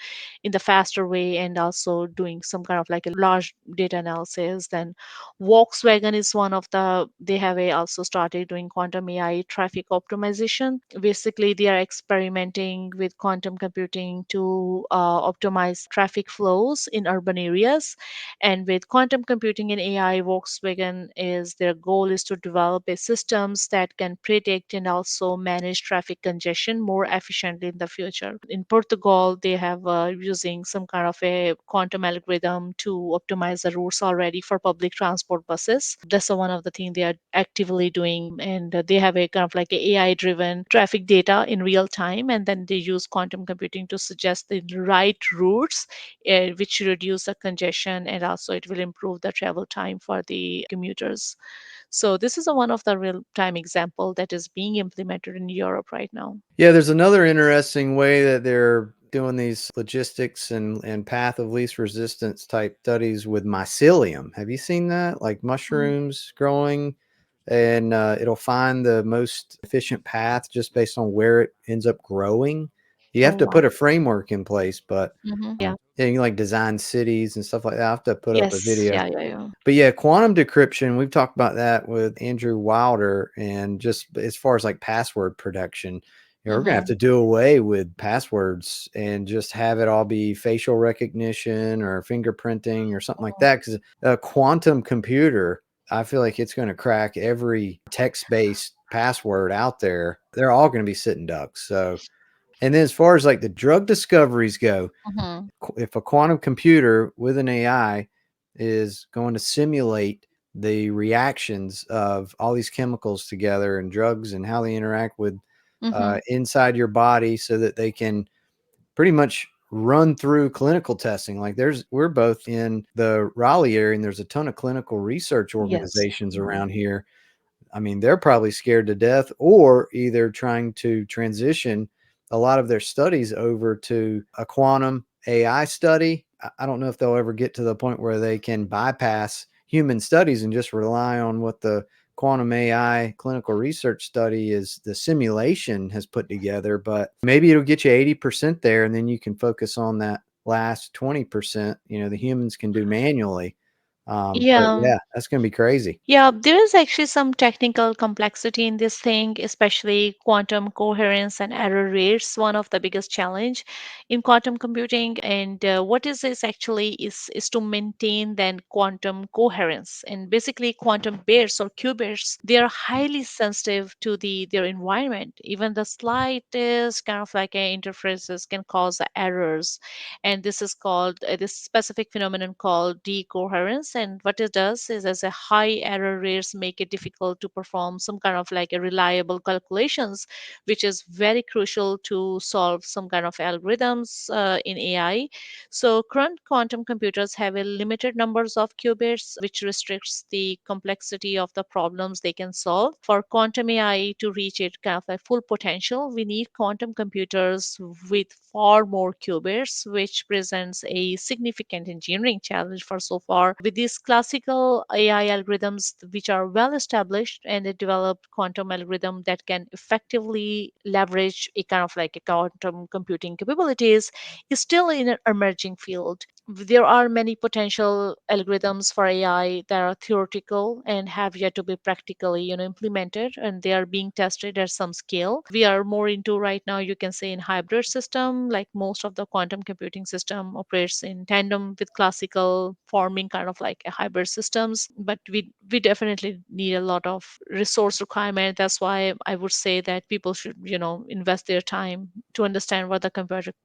in the faster way, and also doing some kind of like a large data analysis. Then Volkswagen is one of the they have also started doing quantum AI traffic optimization. Basically, they are experimenting with quantum quantum computing to optimize traffic flows in urban areas. And with quantum computing and AI, Volkswagen is their goal is to develop a systems that can predict and also manage traffic congestion more efficiently in the future. In Portugal, they have using some kind of a quantum algorithm to optimize the routes already for public transport buses. That's one of the things they are actively doing, and they have a kind of like a AI driven traffic data in real time, and then they use quantum computing to suggest the right routes, which reduce the congestion, and also it will improve the travel time for the commuters. So this is one of the real time example that is being implemented in Europe right now. Yeah, there's another interesting way that they're doing these logistics and path of least resistance type studies with mycelium. Have you seen that? Like Mm. mushrooms growing, and it'll find the most efficient path just based on where it ends up growing. You Oh have to wow. put a framework in place, but Yeah. yeah, you like design cities and stuff like that. I have to put up a Yes. video. Yeah. But yeah, quantum decryption, we've talked about that with Andrew Wilder, and just as far as like password protection, we're gonna have Hmm. to do away with passwords and just have it all be facial recognition or fingerprinting or something like that. Because a quantum computer, I feel like it's going to crack every text-based password out there. They're all going to be sitting ducks. So, and then as far as like the drug discoveries go, Hmm. if a quantum computer with an AI is going to simulate the reactions of all these chemicals together and drugs and how they interact with Hmm. inside your body so that they can pretty much run through clinical testing. Like we're both in the Raleigh area, and there's a ton of clinical research Yes. organizations around here. I mean, they're probably scared to death or either trying to transition a lot of their studies over to a quantum AI study. I don't know if they'll ever get to the point where they can bypass human studies and just rely on what the quantum AI clinical research study is, the simulation has put together, but maybe it'll get you 80% there, and then you can focus on that last 20%, the humans can do manually. But Yeah. yeah, that's going to be crazy. Yeah, there is actually some technical complexity in this thing, especially quantum coherence and error rates. One of the biggest challenge in quantum computing, and what is this actually is to maintain then quantum coherence. And basically, quantum bits or qubits, they are highly sensitive to their environment. Even the slightest kind of like interferences can cause errors, and this is called this specific phenomenon called decoherence. And what it does is, as a high error rates make it difficult to perform some kind of like a reliable calculations, which is very crucial to solve some kind of algorithms in AI. So current quantum computers have a limited numbers of qubits, which restricts the complexity of the problems they can solve. For quantum AI to reach its kind of a full potential, we need quantum computers with far more qubits, which presents a significant engineering challenge for so far. With these classical AI algorithms, which are well established, and a developed quantum algorithm that can effectively leverage a kind of like a quantum computing capabilities, is still in an emerging field. There are many potential algorithms for AI that are theoretical and have yet to be practically, implemented, and they are being tested at some scale. We are more into right now, you can say, in hybrid system, like most of the quantum computing system operates in tandem with classical forming kind of like a hybrid systems. But we definitely need a lot of resource requirement. That's why I would say that people should, invest their time to understand what the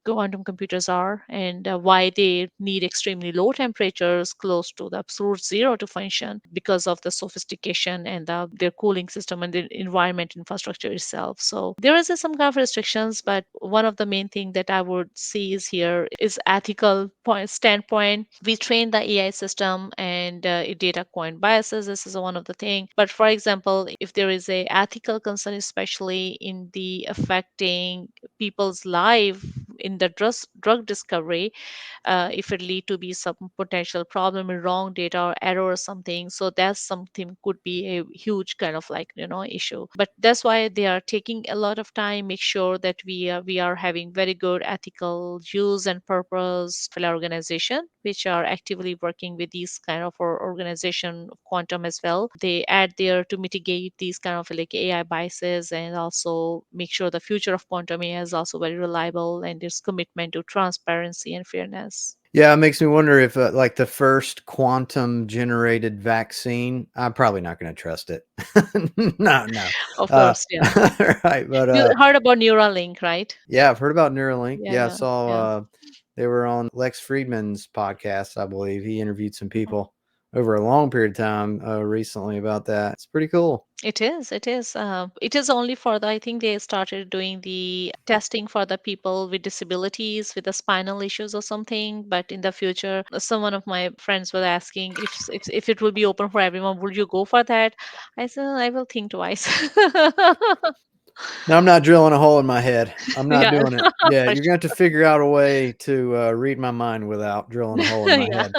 quantum computers are, and why they need extremely low temperatures close to the absolute zero to function because of the sophistication and their cooling system and the environment infrastructure itself. So there is some kind of restrictions, but one of the main thing that I would see is here is ethical standpoint. We train the AI system, and data coin biases. This is one of the thing. But for example, if there is a ethical concern, especially in the affecting people's life in the drug discovery, if it lead to be some potential problem in wrong data or error or something, so that's something could be a huge kind of like issue. But that's why they are taking a lot of time, make sure that we are having very good ethical use and purpose for our organization. which are actively working with these kind of organization of quantum as well. They add there to mitigate these kind of like AI biases and also make sure the future of quantum AI is also very reliable and its commitment to transparency and fairness. Yeah, it makes me wonder if like the first quantum generated vaccine, I'm probably not going to trust it. No, no. Of Uh, course, yeah. right, but You heard about Neuralink, right? yeah, I've heard about Neuralink. Yeah, Yeah, I yeah, saw yeah. they were on Lex Friedman's podcast, I believe. He interviewed some people over a long period of time recently about that. It's pretty cool. It is. It is. It is only for the. I think they started doing the testing for the people with disabilities, with the spinal issues or something. But in the future, some one of my friends was asking if it will be open for everyone, would you go for that? I said I will think twice. Now, I'm not drilling a hole in my head. I'm not Yeah, doing it. Yeah, for you're going to have to figure out a way to read my mind without drilling a hole in sure. my Yeah. head.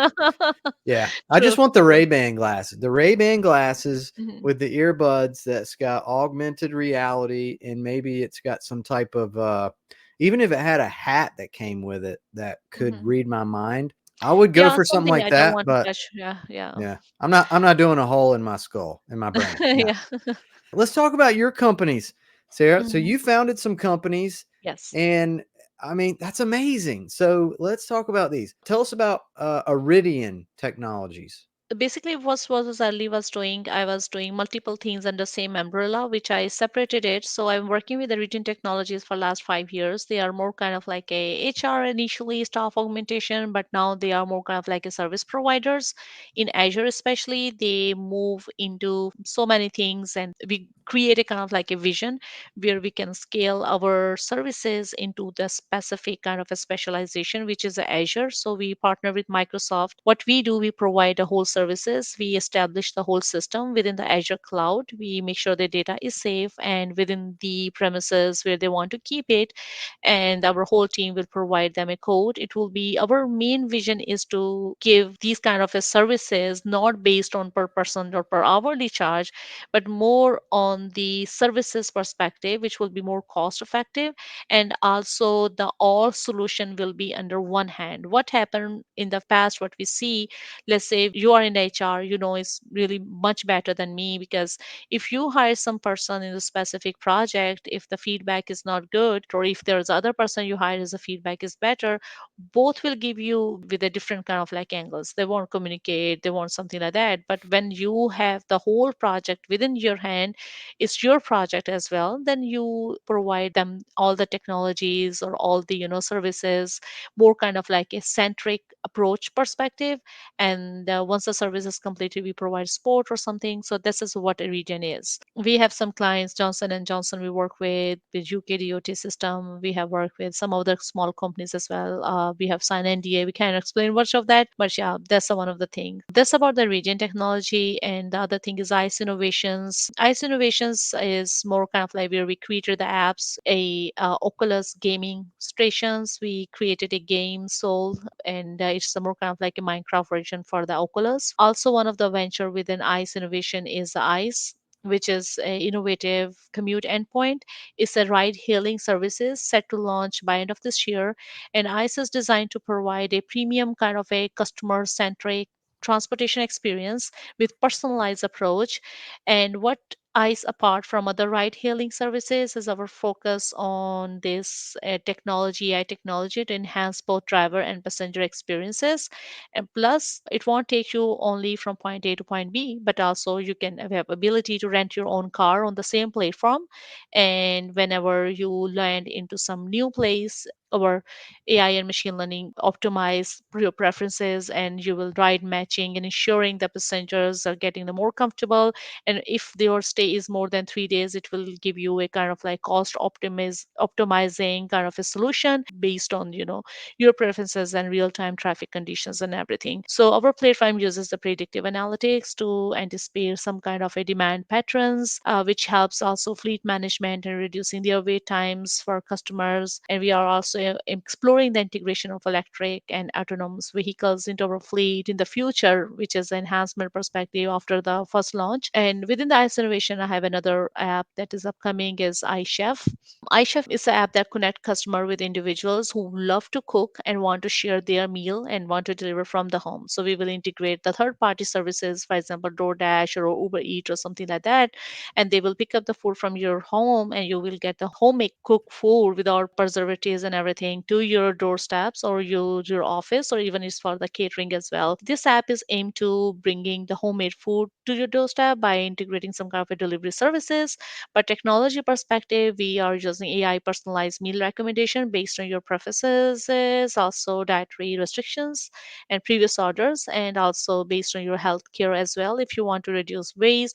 Yeah, I True. just want the True. Ray-Ban glasses. The Ray-Ban glasses Mhm. with the earbuds that's got augmented reality, and maybe it's got some type of even if it had a hat that came with it that could Mhm. read my mind, I would go Yeah, for something something like I don't that, want to but touch. Yeah, yeah. yeah, I'm not doing a hole in my skull, in my brain. No. Yeah. Let's talk about your companies, Sarah. So Mhm. you founded some companies, Yes. and I mean that's amazing. So let's talk about these. Tell us about Aridian Technologies. Basically was early was doing I was doing multiple things under same umbrella, which I separated it. So I'm working with the Region Technologies for last 5 years. They are more kind of like a HR initially, staff augmentation, but now they are more kind of like a service providers in Azure. Especially they move into so many things, and we create a kind of like a vision where we can scale our services into the specific kind of a specialization, which is Azure. So we partner with Microsoft. What we do, we provide the whole services. We establish the whole system within the Azure cloud. We make sure the data is safe and within the premises where they want to keep it. And our whole team will provide them a code. It will be our main vision is to give these kind of a services not based on per person or per hourly charge, but more on the services perspective, which will be more cost effective. And also the all solution will be under one hand. What happened in the past, what we see, let's say you are in HR, you know, is really much better than me, because if you hire some person in a specific project, if the feedback is not good, or if there's other person you hire as a feedback is better, both will give you with a different kind of like angles. They won't communicate, they want something like that. But when you have the whole project within your hand, it's your project as well, then you provide them all the technologies or all the services, more kind of like a centric approach perspective. And once the service is completed, we provide support or something. So this is what a region is. We have some clients, Johnson and Johnson, we work with UK DOT system. We have worked with some other small companies as well. We have signed NDA. We can't explain much of that, but yeah, that's one of the things. That's about the region technology. And the other thing is ICE Innovations. ICE Innovations is more kind of like where we created the apps, a Oculus gaming stations. We created a game, Soul, and it's a more kind of like a Minecraft version for the Oculus. Also, one of the venture within ICE Innovation is the ICE, which is an innovative commute endpoint. It's a ride hailing services set to launch by end of this year. And ICE is designed to provide a premium kind of a customer centric transportation experience with personalized approach. And what ICE, apart from other ride hailing services, is our focus on this technology, AI technology, to enhance both driver and passenger experiences. And plus, it won't take you only from point A to point B, but also you can have ability to rent your own car on the same platform. And whenever you land into some new place, our AI and machine learning optimize your preferences, and you will ride matching and ensuring the passengers are getting the more comfortable. And if your stay is more than 3 days, it will give you a kind of like cost optimizing kind of a solution based on your preferences and real-time traffic conditions and everything. So our platform uses the predictive analytics to anticipate some kind of a demand patterns, which helps also fleet management and reducing their wait times for customers. And we are also also exploring the integration of electric and autonomous vehicles into our fleet in the future, which is enhancement perspective after the first launch. And within the ice innovation, I have another app that is upcoming is iChef. iChef is an app that connects customer with individuals who love to cook and want to share their meal and want to deliver from the home. So we will integrate the third party services, for example, DoorDash or Uber Eat or something like that, and they will pick up the food from your home and you will get the homemade cooked food without preservatives and everything to your doorsteps or your office, or even it's for the catering as well. This app is aimed to bringing the homemade food to your doorstep by integrating some kind of a delivery services. But technology perspective, we are using AI personalized meal recommendation based on your preferences, also dietary restrictions and previous orders, and also based on your health care as well. If you want to reduce weight,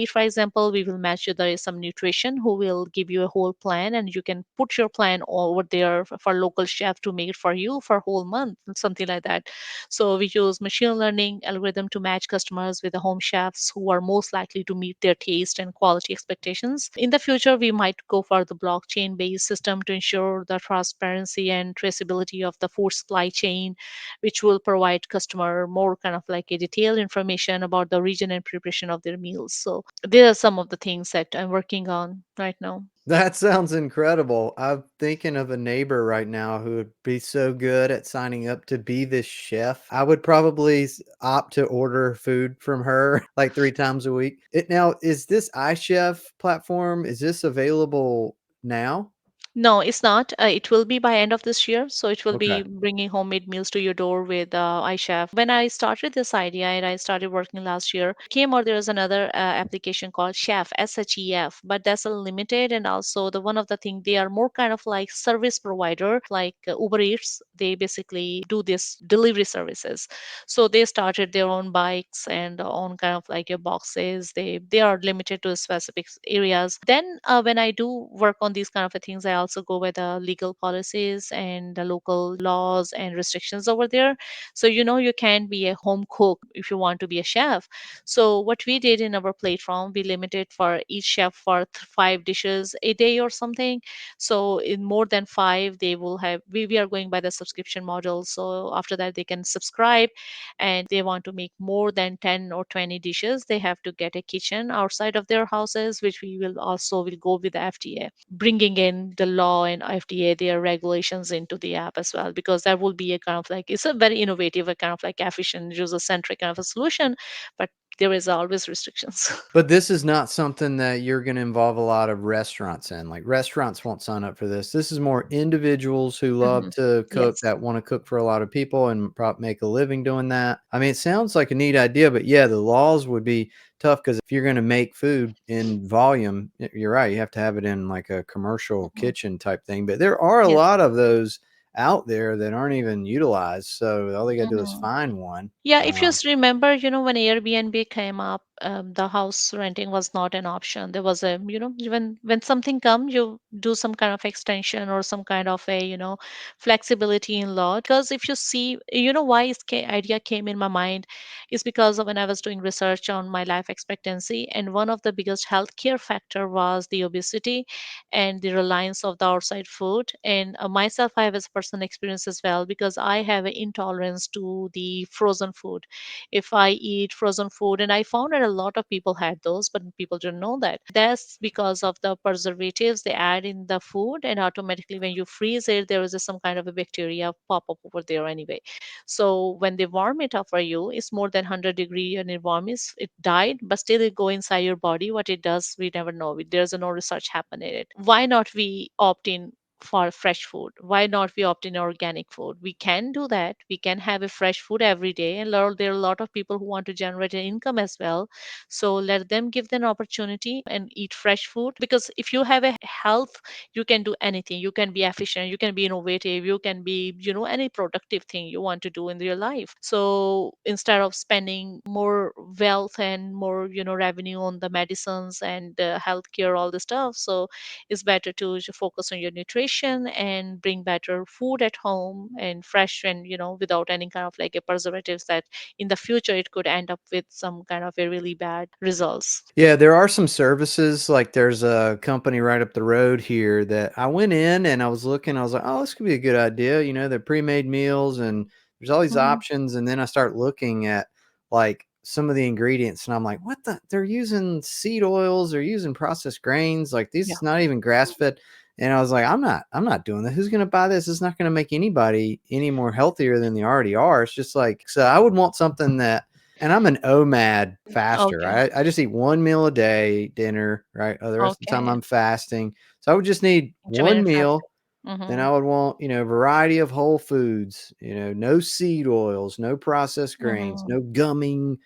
for example, we will match you there is some nutrition who will give you a whole plan, and you can put your plan over there for local chef to make it for you for whole month, something like that. So we use machine learning algorithm to match customers with the home chefs who are most likely to meet their taste and quality expectations. In the future, we might go for the blockchain based system to ensure the transparency and traceability of the food supply chain, which will provide customer more kind of like a detailed information about the region and preparation of their meals. So there are some of the things that I'm working on right now. That sounds incredible. I'm thinking of a neighbor right now who would be so good at signing up to be this chef. I would probably opt to order food from her like 3 times a week. Now, is this iChef platform, is this available now? No, it's not. It will be by end of this year. So it will Okay. be bringing homemade meals to your door with iChef. When I started this idea and I started working last year, came out there is another application called Chef, SHEF, but that's a limited. And also the one of the thing they are more kind of like service provider, like Uber Eats. They basically do this delivery services. So they started their own bikes and own kind of like your boxes. They are limited to specific areas. Then when I do work on these kind of things, I also go by the legal policies and the local laws and restrictions over there. So you can't be a home cook if you want to be a chef. So what we did in our platform, we limited for each chef for 5 dishes a day or something. So in more than five, they will have. We are going by the subscription model. So after that, they can subscribe, and they want to make more than 10 or 20 dishes, they have to get a kitchen outside of their houses, which we will also will go with the FDA, bringing in the law and FDA their regulations into the app as well, because that will be a kind of like it's a very innovative, a kind of like efficient, user centric kind of a solution, but there is always restrictions. But this is not something that you're gonna involve a lot of restaurants in, like, restaurants won't sign up for this. This is more individuals who love Mhm. to cook, Yes. that wanna cook for a lot of people and make a living doing that. I mean, it sounds like a neat idea, but yeah, the laws would be tough because if you're gonna make food in volume, you're right, you have to have it in, like, a commercial Mhm. kitchen type thing, but there are a Yes. lot of those out there that aren't even utilized, so all they gotta do is Mhm. find one. Yeah, if you remember, when Airbnb came up, the house renting was not an option. There was a, when something come, you do some kind of extension or some kind of a, flexibility in law. Because if you see, why this idea came in my mind is because of when I was doing research on my life expectancy, and one of the biggest healthcare factor was the obesity and the reliance of the outside food. And myself, I have as a personal experience as well, because I have an intolerance to the frozen food. If I eat frozen food, and I found that a lot of people had those, but people don't know that. That's because of the preservatives they add in the food, and automatically when you freeze it, there is some kind of a bacteria pop up over there anyway. So when they warm it up for you, it's more than 100-degree and it warms, it died, but still it go inside your body. What it does, we never know. There's no research happening in it. Why not we opt in for fresh food? Why not we opt in organic food? We can do that. We can have a fresh food every day, and there are a lot of people who want to generate an income as well. So let them give them an opportunity and eat fresh food, because if you have a health, you can do anything. You can be efficient, you can be innovative, you can be, any productive thing you want to do in your life. So instead of spending more wealth and more, revenue on the medicines and healthcare, all the stuff, so it's better to focus on your nutrition nutrition and bring better food at home and fresh and without any kind of like a preservatives that in the future it could end up with some kind of a really bad results. Yeah, there are some services, like there's a company right up the road here that I went in and I was looking, I was like, oh, this could be a good idea. They're pre-made meals and there's all these Mhm. options. And then I start looking at like some of the ingredients and I'm like, what the? They're using seed oils, they're using processed grains, like this Yeah. is not even grass fed. And I was like, I'm not doing that. Who's gonna buy this? It's not gonna make anybody any more healthier than they already are. It's just like, so I would want something that, and I'm an OMAD faster. Okay. I just eat one meal a day, dinner, right? The rest of the time Okay. I'm fasting. So I would just need one Intermittent fasting. meal. Then Mm-hmm. I would want, variety of whole foods, no seed oils, no processed grains, Mm-hmm. no gumming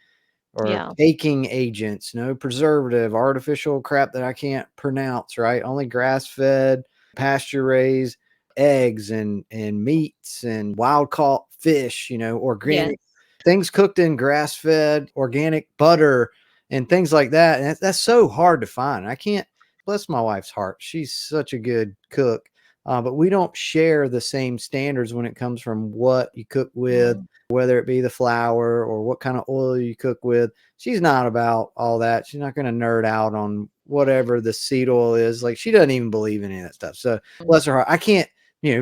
or Yeah. baking agents, no preservative, artificial crap that I can't pronounce, right? Only grass fed, pasture raised eggs and meats and wild caught fish, Yes. organic things cooked in grass fed organic butter and things like that. And that's so hard to find. I can't, bless my wife's heart. She's such a good cook. But we don't share the same standards when it comes from what you cook with, Mm. whether it be the flour or what kind of oil you cook with. She's not about all that. She's not going to nerd out on whatever the seed oil is. Like she doesn't even believe in any of that stuff. So bless her heart. I can't,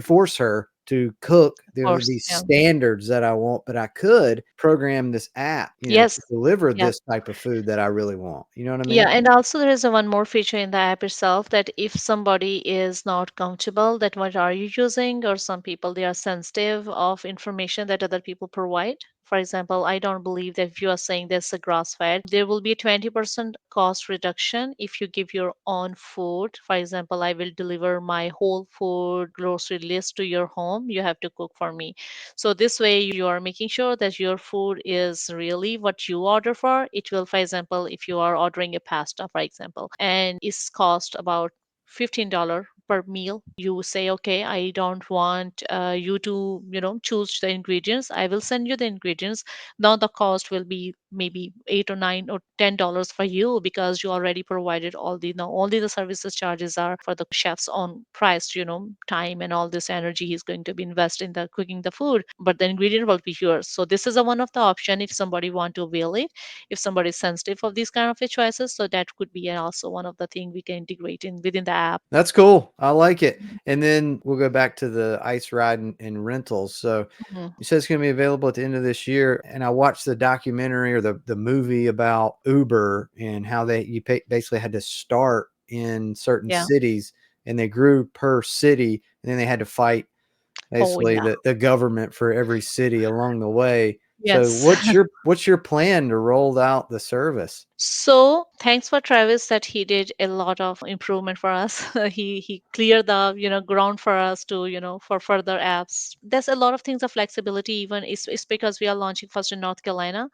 force her to cook Of course. these Yeah. standards that I want, but I could program this app, Yes. to deliver Yeah. this type of food that I really want. You know what I Yeah, mean? and also there is a one more feature in the app itself that if somebody is not comfortable that what are you using, or some people they are sensitive of information that other people provide. For example, I don't believe that if you are saying there's a grass fed, there will be a 20% cost reduction if you give your own food. For example, I will deliver my whole food grocery list to your home. You have to cook for me. So this way you are making sure that your food is really what you order for. It will, for example, if you are ordering a pasta, for example, and it's cost about $15 per meal, you say, okay, I don't want you to choose the ingredients. I will send you the ingredients. Now the cost will be maybe 8 or 9 or $10 for you, because you already provided all the now only the services charges are for the chef's own price, time and all this energy he's going to be invest in the cooking the food, but the ingredient will be yours. So this is a one of the option if somebody want to avail it, if somebody is sensitive of these kind of choices. So that could be also one of the thing we can integrate in within the app. That's cool. I like it. And then we'll go back to the ice ride and rentals. So Mhm. you said it's going to be available at the end of this year. And I watched the documentary or the movie about Uber and how basically had to start in certain Yeah. cities and they grew per city. And then they had to fight Oh basically yeah. the government for every city along the way. So Yes. what's your plan to roll out the service? So thanks for Travis that he did a lot of improvement for us. He cleared the ground for us to for further apps. There's a lot of things of flexibility. Even it's because we are launching first in North Carolina.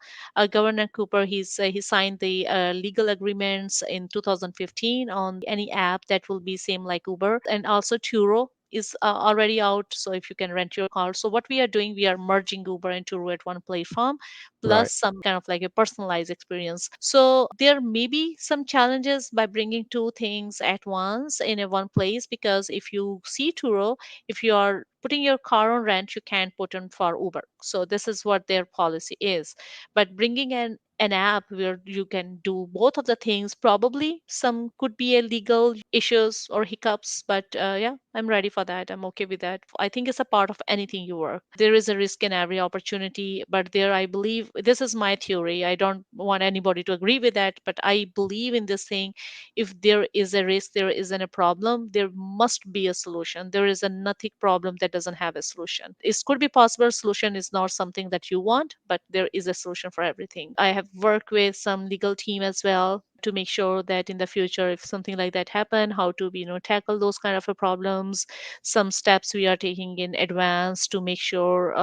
Governor Cooper he signed the legal agreements in 2015 on any app that will be same like Uber, and also Turo is already out. So if you can rent your car, so what we are doing, we are merging Uber and Turo at one platform, Right. plus some kind of like a personalized experience. So there may be some challenges by bringing two things at once in a one place, because if you see Turo, if you are putting your car on rent, you can't put on for Uber. So this is what their policy is. But bringing an app where you can do both of the things, probably some could be a legal issues or hiccups, but yeah, I'm ready for that. I'm okay with that. I think it's a part of anything you work. There is a risk in every opportunity, but there, I believe, this is my theory. I don't want anybody to agree with that, but I believe in this thing. If there is a risk, there isn't a problem, there must be a solution. There is a nothing problem that doesn't have a solution. It could be possible solution is not something that you want, but there is a solution for everything. I have worked with some legal team as well to make sure that in the future, if something like that happen, how to tackle those kind of problems. Some steps we are taking in advance to make sure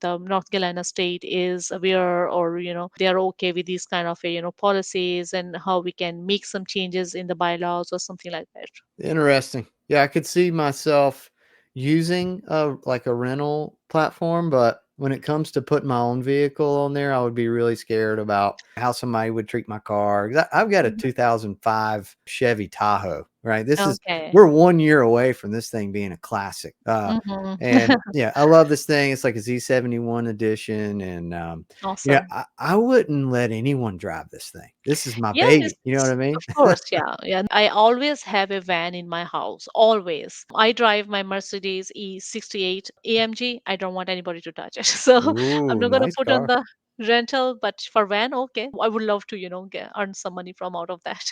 the North Carolina state is aware, or they are okay with these kind of policies, and how we can make some changes in the bylaws or something like that. Interesting. Yeah, I could see myself using a rental platform, but when it comes to putting my own vehicle on there, I would be really scared about how somebody would treat my car. 'Cause I've got a Mhm. 2005 Chevy Tahoe. right? Okay. We're 1 year away from this thing being a classic. Hmm. And yeah, I love this thing. It's like a Z71 edition. And, Awesome. I wouldn't let anyone drive this thing. This is my Yeah, baby. You know what I mean? of course, yeah, yeah. I always have a van in my house, always. I drive my Mercedes E68 AMG. I don't want anybody to touch it. So I'm Ooh, not going to nice put on car. the rental, but for van, okay. I would love to, earn some money from out of that.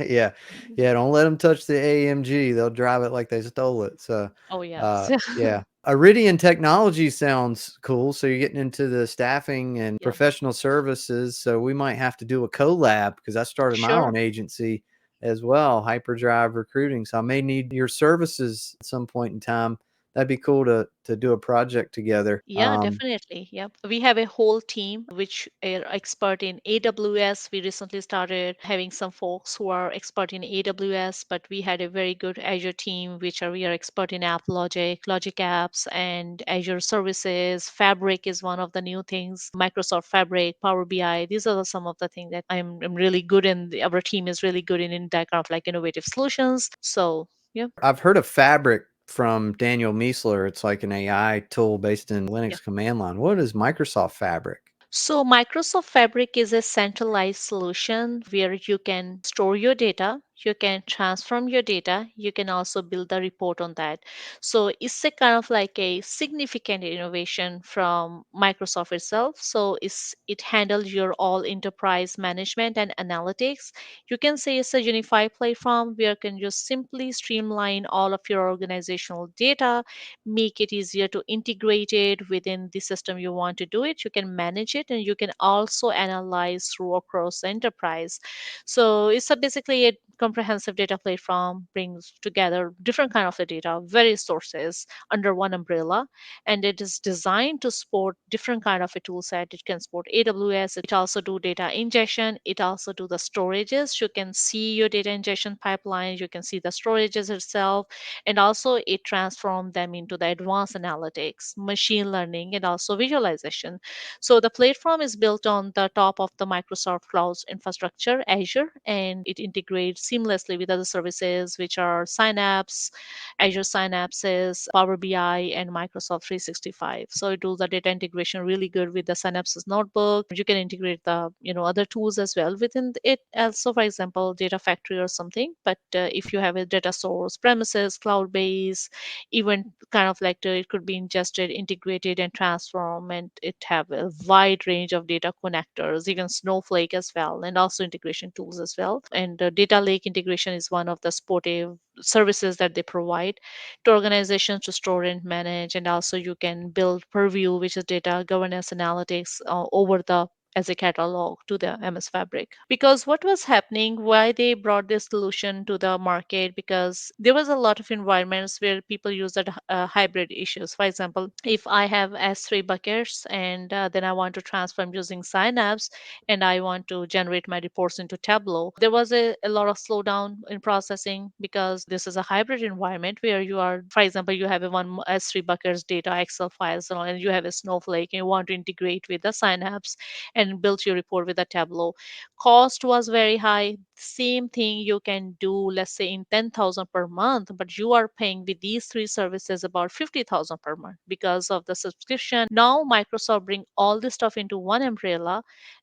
Yeah. Yeah, don't let them touch the AMG. They'll drive it like they stole it. So, Oh, yes. yeah. Iridian technology sounds cool. So you're getting into the staffing and Yeah, professional services. So we might have to do a collab because I started my sure. own agency as well, Hyperdrive Recruiting. So I may need your services at some point in time. That'd be cool to do a project together. Yeah, definitely. Yep. We have a whole team which are expert in AWS. We recently started having some folks who are expert in AWS, but we had a very good Azure team we are expert in App Logic, Logic Apps, and Azure services. Fabric is one of the new things. Microsoft Fabric, Power BI. These are some of the things that I'm really good in. Our team is really good in that kind of like innovative solutions. So yeah. I've heard of Fabric from Daniel Miessler. It's like an AI tool based in Yeah. Linux command line. What is Microsoft Fabric? So, Microsoft Fabric is a centralized solution where you can store your data, you can transform your data, you can also build a report on that. So, it's a kind of like a significant innovation from Microsoft itself. So, it handles your all enterprise management and analytics. You can say it's a unified platform where you can just simply streamline all of your organizational data, make it easier to integrate it within the system you want to do it. You can manage it and you can also analyze through across the enterprise. So it's basically a comprehensive data platform, brings together different kind of the data, various sources under one umbrella, and it is designed to support different kind of a tool set. It can support AWS, it also do data ingestion, it also do the storages. You can see your data ingestion pipeline, you can see the storages itself, and also it transformed them into the advanced analytics, machine learning, and also visualization. So the platform is built on the top of the Microsoft Cloud infrastructure, Azure, and it integrates seamlessly with other services which are Synapse, Azure Synapses, Power BI, and Microsoft 365. So it does the data integration really good with the Synapses notebook. You can integrate the other tools as well within it. Also, for example, Data Factory or something. But if you have a data source, premises, cloud base, even kind of like it could be ingested, integrated, and transformed, and it have a wide range of data connectors, even Snowflake as well, and also integration tools as well. And data lake integration is one of the supportive services that they provide to organizations to store and manage. And also you can build Purview, which is data governance analytics over the as a catalog to the MS Fabric. Because what was happening, why they brought this solution to the market, because there was a lot of environments where people use that hybrid issues. For example, if I have S3 buckets and then I want to transform using Synapse and I want to generate my reports into Tableau, there was a lot of slowdown in processing because this is a hybrid environment where you are, for example, you have a one S3 buckets data, Excel files, and you have a Snowflake and you want to integrate with the Synapse and build your report with a Tableau. Cost was very high. Same thing you can do, let's say in 10,000 per month, but you are paying with these three services about 50,000 per month because of the subscription. Now Microsoft bring all this stuff into one umbrella,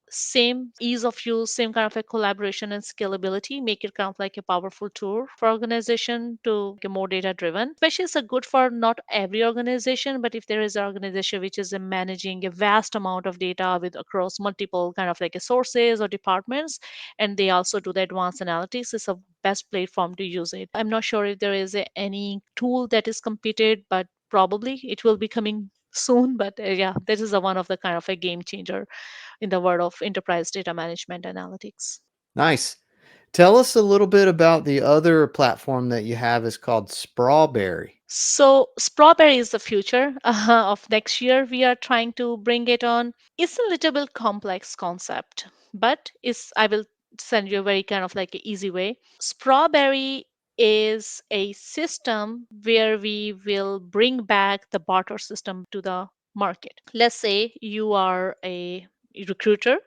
same ease of use, same kind of a collaboration and scalability, make it kind of like a powerful tool for organization to get more data driven. Especially it's a good for not every organization, but if there is an organization which is managing a vast amount of data with across multiple kind of like a sources or departments, and they also do the advanced analytics, it's a best platform to use it. I'm not sure if there is any tool that is competed, but probably it will be coming soon. But yeah, this is one of the kind of a game changer in the world of enterprise data management analytics. Nice. Tell us a little bit about the other platform that you have is called Sprawberry. So, Sprawberry is the future of next year. We are trying to bring it on. It's a little bit complex concept, but it's I will send you a very kind of like an easy way. Sprawberry is a system where we will bring back the barter system to the market. Let's say you are a recruiter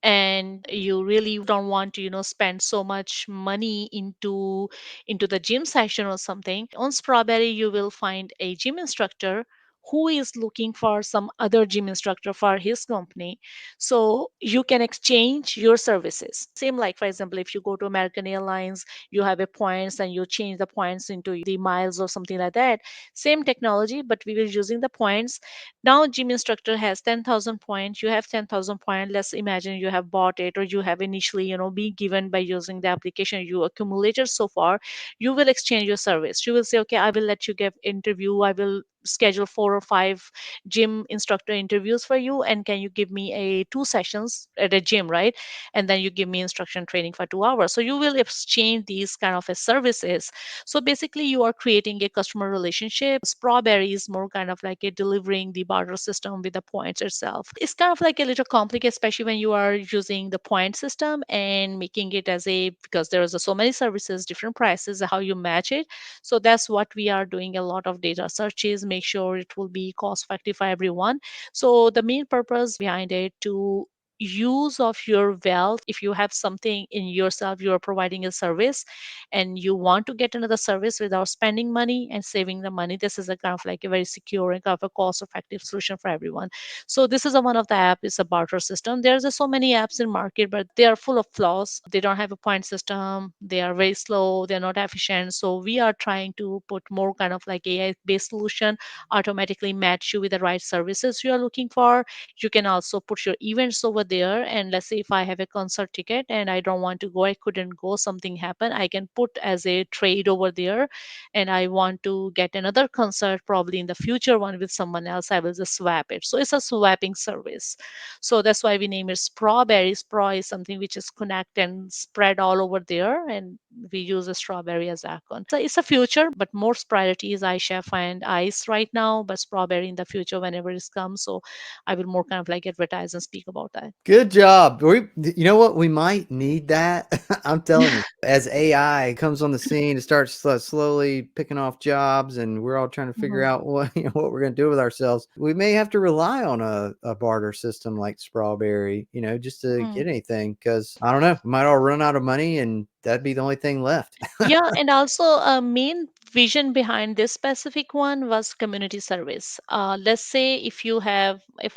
and you really don't want to spend so much money into the gym session or something. On Sprawberry you will find a gym instructor who is looking for some other gym instructor for his company, so you can exchange your services. Same like, for example, if you go to American Airlines, you have a points and you change the points into the miles or something like that. Same technology, but we were using the points. Now gym instructor has 10,000 points, you have 10,000 points. Let's imagine you have bought it, or you have initially been given by using the application you accumulated so far. You will exchange your service. You will say, okay, I will let you give interview, I will schedule 4 or 5 gym instructor interviews for you, and can you give me a 2 sessions at a gym, right? And then you give me instruction training for 2 hours. So you will exchange these kind of a services. So basically you are creating a customer relationship. Sprawberry is more kind of like a delivering the barter system with the points itself. It's kind of like a little complicated, especially when you are using the point system and making it as a, because there is so many services, different prices, how you match it. So that's what we are doing, a lot of data searches, make sure it will be cost effective for everyone. So the main purpose behind it to use of your wealth. If you have something in yourself, you are providing a service and you want to get another service without spending money and saving the money, this is a kind of like a very secure and kind of a cost effective solution for everyone. So this is a one of the app is a barter system. There's so many apps in market, but they are full of flaws. They don't have a point system, they are very slow, they're not efficient. So we are trying to put more kind of like AI based solution, automatically match you with the right services you are looking for. You can also put your events over there, and let's say if I have a concert ticket and I don't want to go, I couldn't go, something happened, I can put as a trade over there, and I want to get another concert probably in the future one with someone else, I will just swap it. So it's a swapping service. So that's why we name it Sprawberry. Spraw is something which is connect and spread all over there, and we use a strawberry as icon. So it's a future, but most priority is iChef and ICE right now, but Sprawberry in the future whenever it comes. So I will more kind of like advertise and speak about that. Good job. You know what? We might need that. I'm telling you, as AI comes on the scene, it starts slowly picking off jobs, and we're all trying to figure Mhm. out what what we're going to do with ourselves. We may have to rely on a barter system like Sprawberry, just to Mm. get anything. Because I don't know, we might all run out of money, and that'd be the only thing left. Yeah, and also a main vision behind this specific one was community service. Let's say if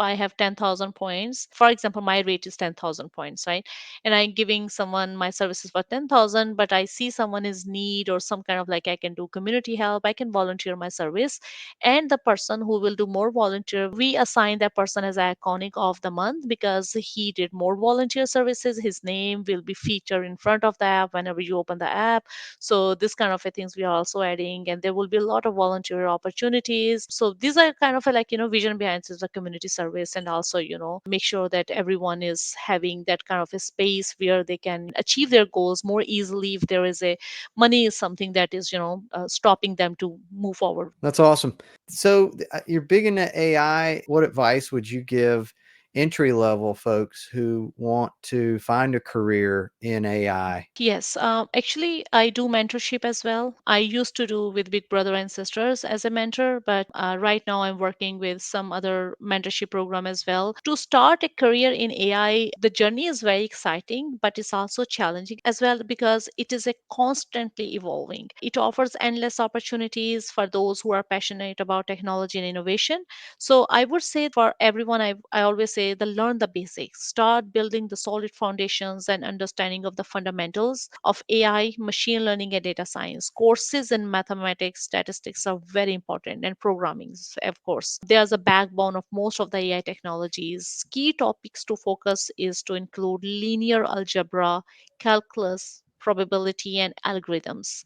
I have 10,000 points, for example, my rate is 10,000 points, right? And I'm giving someone my services for 10,000, but I see someone is need or some kind of like I can do community help, I can volunteer my service. And the person who will do more volunteer, we assign that person as iconic of the month because he did more volunteer services. His name will be featured in front of the app whenever you open the app. So this kind of a things we are also adding, and there will be a lot of volunteer opportunities. So these are kind of a like vision behind this, the community service, and also make sure that everyone is having that kind of a space where they can achieve their goals more easily if there is a money is something that is stopping them to move forward. That's awesome. So you're big into AI. What advice would you give entry level folks who want to find a career in AI? Yes, actually, I do mentorship as well. I used to do with Big Brother and Sisters as a mentor, but right now I'm working with some other mentorship program as well. To start a career in AI, the journey is very exciting, but it's also challenging as well because it is a constantly evolving. It offers endless opportunities for those who are passionate about technology and innovation. So I would say for everyone, I always say the learn the basics, start building the solid foundations and understanding of the fundamentals of AI, machine learning, and data science. Courses in mathematics, statistics are very important, and programming, of course. There's a backbone of most of the AI technologies. Key topics to focus is to include linear algebra, calculus, probability, and algorithms.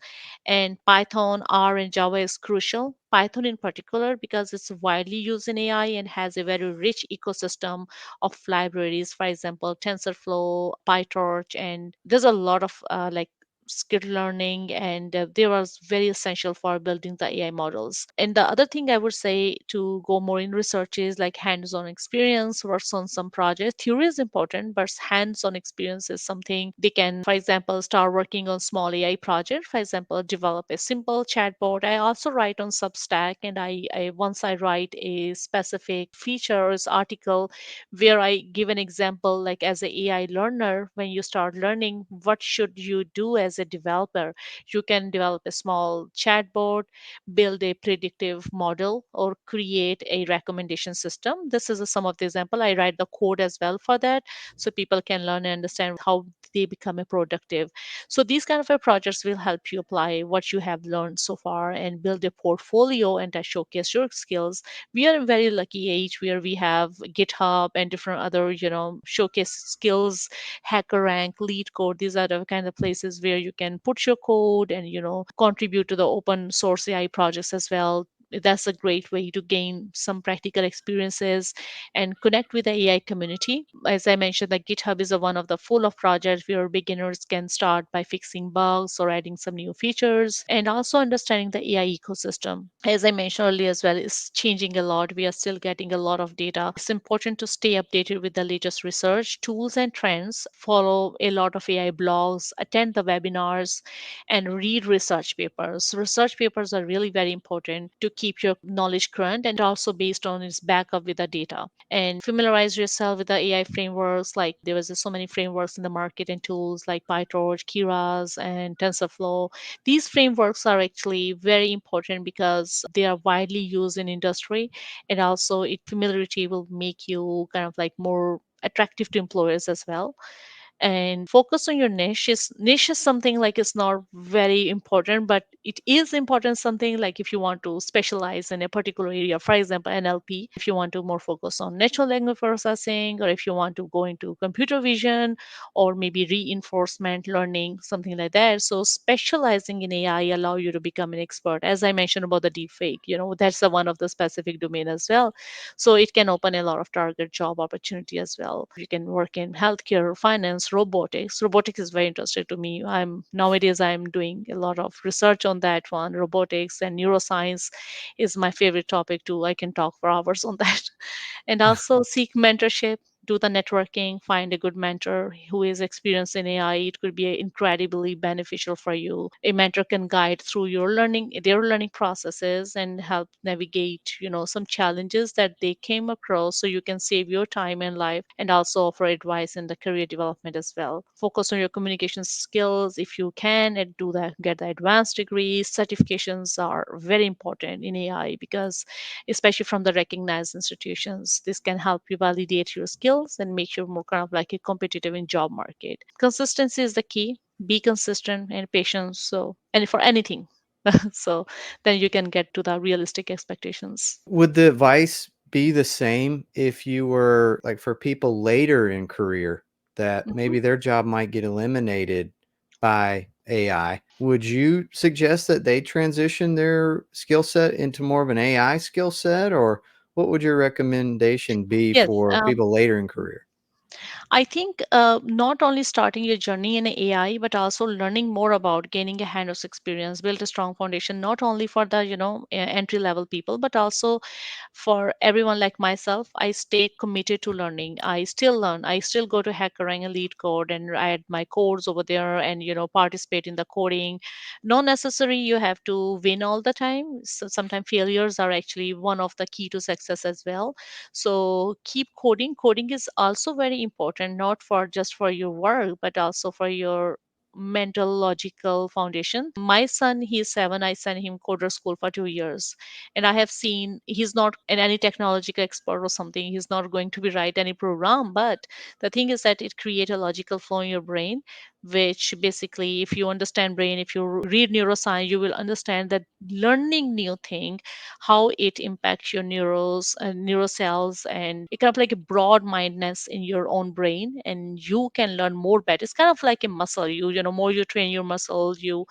And Python, R, and Java is crucial. Python in particular because it's widely used in AI and has a very rich ecosystem of libraries, for example, TensorFlow, PyTorch, and there's a lot of like skill learning, and they were very essential for building the AI models. And the other thing I would say to go more in research is like hands-on experience, works on some projects. Theory is important, but hands-on experience is something they can, for example, start working on small AI project. For example, develop a simple chatbot. I also write on Substack, and I once I write a specific features article where I give an example, like as a AI learner, when you start learning, what should you do as a developer? You can develop a small chatbot, build a predictive model, or create a recommendation system. This is some of the example. I write the code as well for that, so people can learn and understand how they become a productive. So these kind of projects will help you apply what you have learned so far and build a portfolio and showcase your skills. We are in very lucky age where we have GitHub and different other, showcase skills, HackerRank, LeetCode. These are the kind of places where you can put your code and, contribute to the open source AI projects as well. That's a great way to gain some practical experiences and connect with the AI community. As I mentioned, like GitHub is one of the full of projects where beginners can start by fixing bugs or adding some new features, and also understanding the AI ecosystem. As I mentioned earlier as well, is changing a lot. We are still getting a lot of data. It's important to stay updated with the latest research, tools, and trends. Follow a lot of AI blogs, attend the webinars, and read research papers. Research papers are really very important to keep your knowledge current and also based on its backup with the data. And familiarize yourself with the AI frameworks. Like there was so many frameworks in the market and tools like PyTorch, Keras, and TensorFlow. These frameworks are actually very important because they are widely used in industry, and also it familiarity will make you kind of like more attractive to employers as well. And focus on your niche is something like it's not very important, but it is important. Something like if you want to specialize in a particular area, for example NLP, if you want to more focus on natural language processing, or if you want to go into computer vision, or maybe reinforcement learning, something like that. So specializing in AI allow you to become an expert. As I mentioned about the deepfake, that's the one of the specific domain as well. So it can open a lot of target job opportunity as well. You can work in healthcare, finance, robotics. Robotics is very interesting to me. I'm doing a lot of research on that one. Robotics and neuroscience is my favorite topic too. I can talk for hours on that. And also seek mentorship, do the networking, find a good mentor who is experienced in AI. It could be incredibly beneficial for you. A mentor can guide through their learning processes and help navigate, some challenges that they came across, so you can save your time and life, and also offer advice in the career development as well. Focus on your communication skills if you can, and do that, get the advanced degrees. Certifications are very important in AI because especially from the recognized institutions. This can help you validate your skills and make you more kind of like a competitive in job market. Consistency is the key. Be consistent and patient. So, and for anything, so then you can get to the realistic expectations. Would the advice be the same if you were like for people later in career that Mhm. maybe their job might get eliminated by AI? Would you suggest that they transition their skill set into more of an AI skill set, or what would your recommendation be Yes. for people later in career? I think not only starting your journey in AI, but also learning more about gaining a hands-on experience, build a strong foundation, not only for the entry level people, but also for everyone like myself. I stay committed to learning. I still learn. I still go to HackerRank and LeetCode and add my codes over there, and participate in the coding. Not necessary you have to win all the time. So sometimes failures are actually one of the key to success as well. So keep coding. Coding is also very important, not for just for your work, but also for your mental logical foundation. My son, he's 7. I sent him coder school for 2 years, and I have seen he's not an any technological expert or something. He's not going to be write any program, but the thing is that it create a logical flow in your brain, which basically, if you understand brain, if you read neuroscience, you will understand that learning new thing, how it impacts your neurons and neurocells, and it kind of like a broad mindedness in your own brain, and you can learn more better. It's kind of like a muscle. More you train your muscle, you